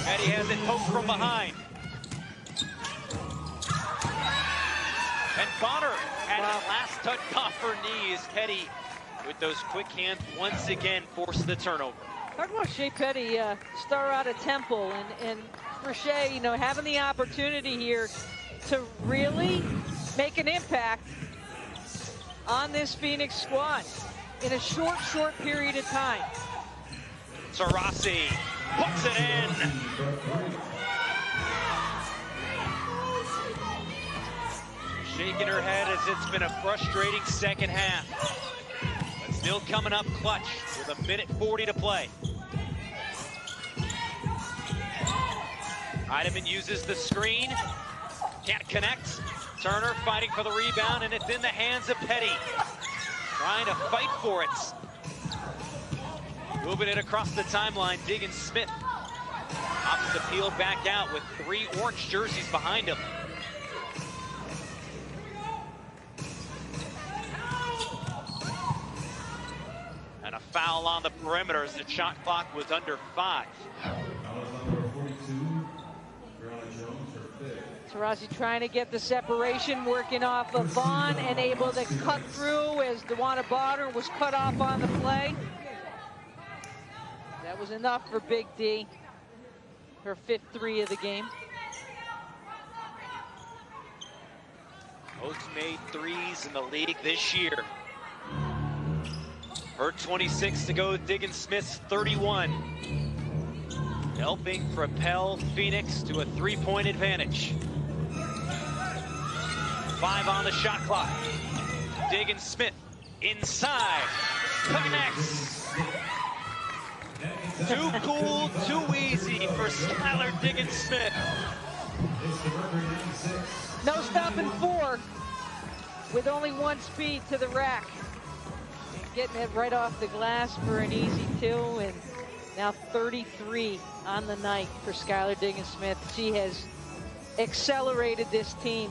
Speaker 1: Petty has it poked from behind. And Bonner had a last touch off her knees. Petty, with those quick hands, once again forced the turnover.
Speaker 2: Talk about Shea Petty, star out of Temple, and for Shea, you know, having the opportunity here to really make an impact on this Phoenix squad in a short period of time.
Speaker 1: Taurasi puts it in. Shaking her head as it's been a frustrating second half. But still coming up clutch with with a minute 40 to play. Hiedeman uses the screen, can't connect. Turner fighting for the rebound, and it's in the hands of Petty. Trying to fight for it. Moving it across the timeline, Diggins Smith opts to peel back out with 3 orange jerseys behind him. And a foul on the perimeter as the shot clock was under 5.
Speaker 2: Taurasi trying to get the separation, working off of Vaughn and able to cut through as DeWanna Bonner was cut off on the play. That was enough for Big D. Her 5th 3 of the game.
Speaker 1: Most made threes in the league this year. Her 26 to go, Diggins Smith's 31. Helping propel Phoenix to a 3-point advantage. 5 on the shot clock. Diggins Smith inside. Connects. Too cool, too easy for Skylar Diggins Smith.
Speaker 2: No stopping 4 with only 1 speed to the rack. Getting it right off the glass for an easy 2, and now 33 on the night for Skylar Diggins Smith. She has accelerated this team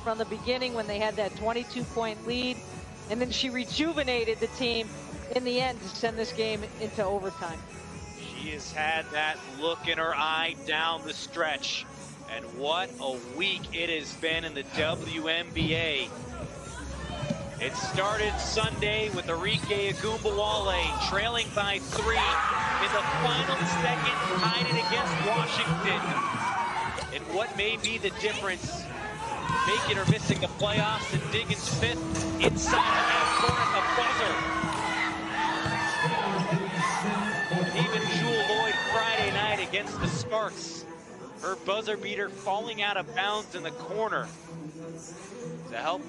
Speaker 2: from the beginning when they had that 22-point lead, and then she rejuvenated the team in the end to send this game into overtime.
Speaker 1: She has had that look in her eye down the stretch, and what a week it has been in the WNBA. It started Sunday with Arike Agumbawale trailing by 3 in the final second, tied it against Washington. And what may be the difference, making or missing the playoffs, and Diggins Smith inside the half court, a buzzer. Even Jewel Lloyd Friday night against the Sparks. Her buzzer beater falling out of bounds in the corner to help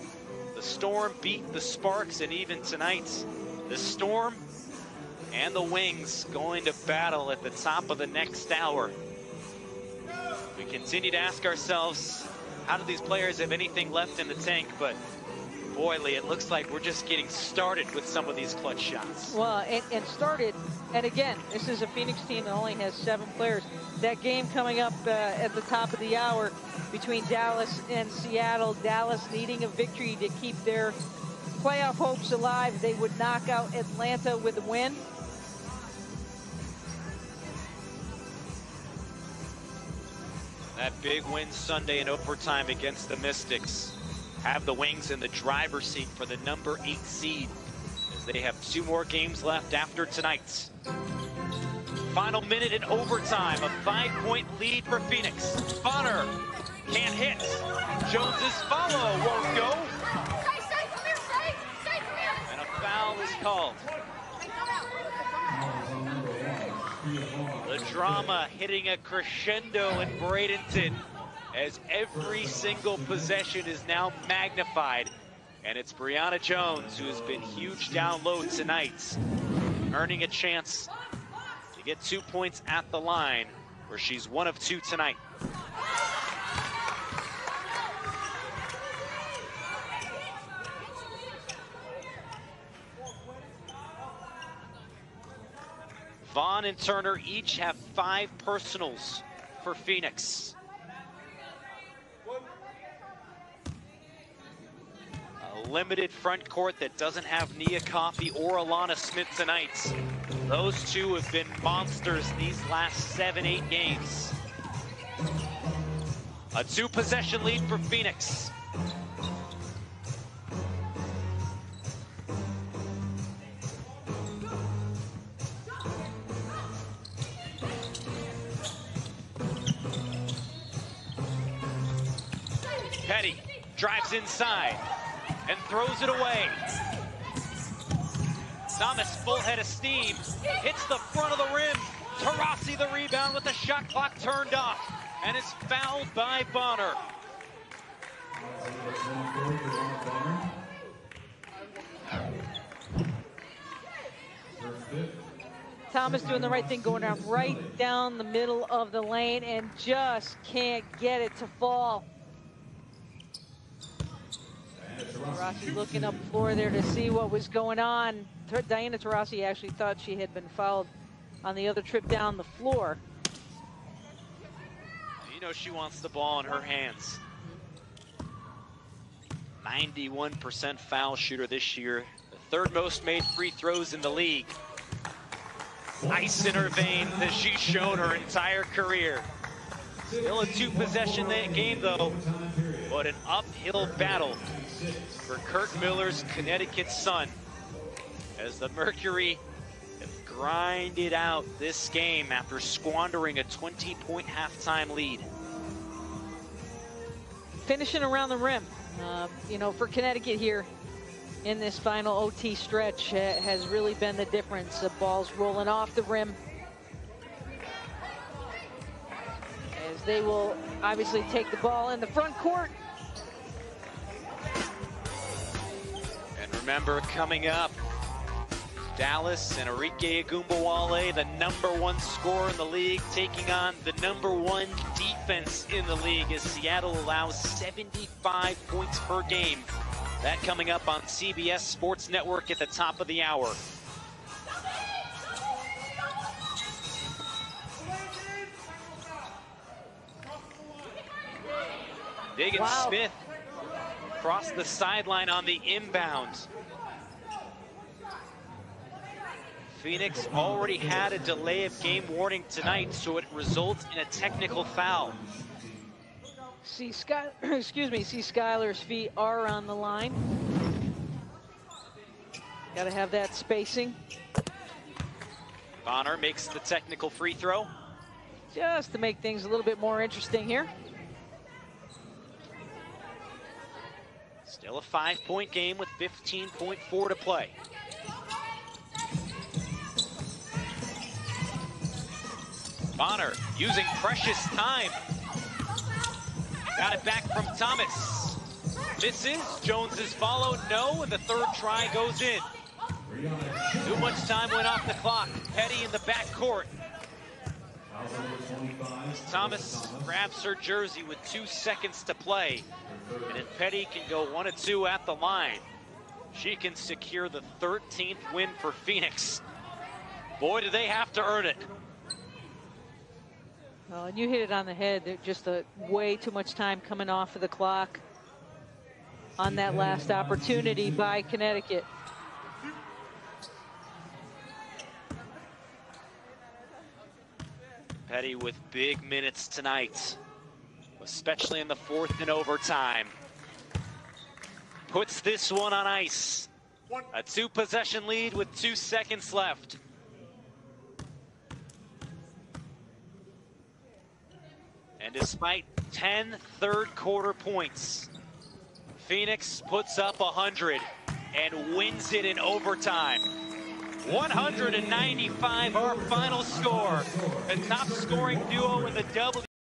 Speaker 1: the Storm beat the Sparks, and even tonight, the Storm and the Wings going to battle at the top of the next hour. We continue to ask ourselves, how do these players have anything left in the tank? But boy, Lee, it looks like we're just getting started with some of these clutch shots.
Speaker 2: Well, and started, and again, this is a Phoenix team that only has 7 players. That game coming up at the top of the hour between Dallas and Seattle. Dallas needing a victory to keep their playoff hopes alive. They would knock out Atlanta with a win.
Speaker 1: That big win Sunday in overtime against the Mystics have the Wings in the driver's seat for the number 8 seed, as they have 2 more games left after tonight's. Final minute in overtime, a 5-point lead for Phoenix. Bonner can't hit. Jones's follow won't go. And a foul is called. The drama hitting a crescendo in Bradenton, as every single possession is now magnified. And it's Brianna Jones, who has been huge down low tonight, earning a chance to get 2 points at the line, where she's 1 of 2 tonight. Vaughn and Turner each have 5 personals for Phoenix. A limited front court that doesn't have Nia Coffey or Alana Smith tonight. Those 2 have been monsters these last 7-8 games. A 2-possession lead for Phoenix. Petty drives inside and throws it away. Thomas, full head of steam, hits the front of the rim. Taurasi the rebound with the shot clock turned off, and is fouled by Bonner.
Speaker 4: Her 5th.
Speaker 2: Thomas doing the right thing, going down right down the middle of the lane and just can't get it to fall. Taurasi looking up floor there to see what was going on. Diana Taurasi actually thought she had been fouled on the other trip down the floor.
Speaker 1: You know she wants the ball in her hands. 91% foul shooter this year. The third most made free throws in the league. Ice in her veins as she's shown her entire career. Still a two-possession game though, but an uphill battle for Kurt Miller's Connecticut Sun as the Mercury have grinded out this game after squandering a 20-point halftime lead.
Speaker 2: Finishing around the rim, you know, for Connecticut here in this final OT stretch has really been the difference. The ball's rolling off the rim, as they will obviously take the ball in the front court.
Speaker 1: And remember, coming up, Dallas and Arike Agumbawale, the #1 scorer in the league, taking on the #1 defense in the league as Seattle allows 75 points per game. That coming up on CBS Sports Network at the top of the hour. Diggin Smith across the sideline on the inbound. Phoenix already had a delay of game warning tonight, so it results in a technical foul.
Speaker 2: See Skylar's feet are on the line. Got to have that spacing.
Speaker 1: Bonner makes the technical free throw.
Speaker 2: Just to make things a little bit more interesting here.
Speaker 1: Still a 5-point game with 15.4 to play. Bonner using precious time. Got it back from Thomas. Misses. Jones is followed. No, and the third try goes in. Too much time went off the clock. Petty in the backcourt. Thomas grabs her jersey with 2 seconds to play. And if Petty can go 1 of 2 at the line, she can secure the 13th win for Phoenix. Boy, do they have to earn it.
Speaker 2: Well, and you hit it on the head. Just way too much time coming off of the clock on that last opportunity by Connecticut.
Speaker 1: Petty with big minutes tonight, especially in the fourth and overtime. Puts this one on ice. A 2-possession lead with 2 seconds left. And despite 10 third-quarter points, Phoenix puts up 100 and wins it in overtime. 195 our final score. The top scoring duo in the W.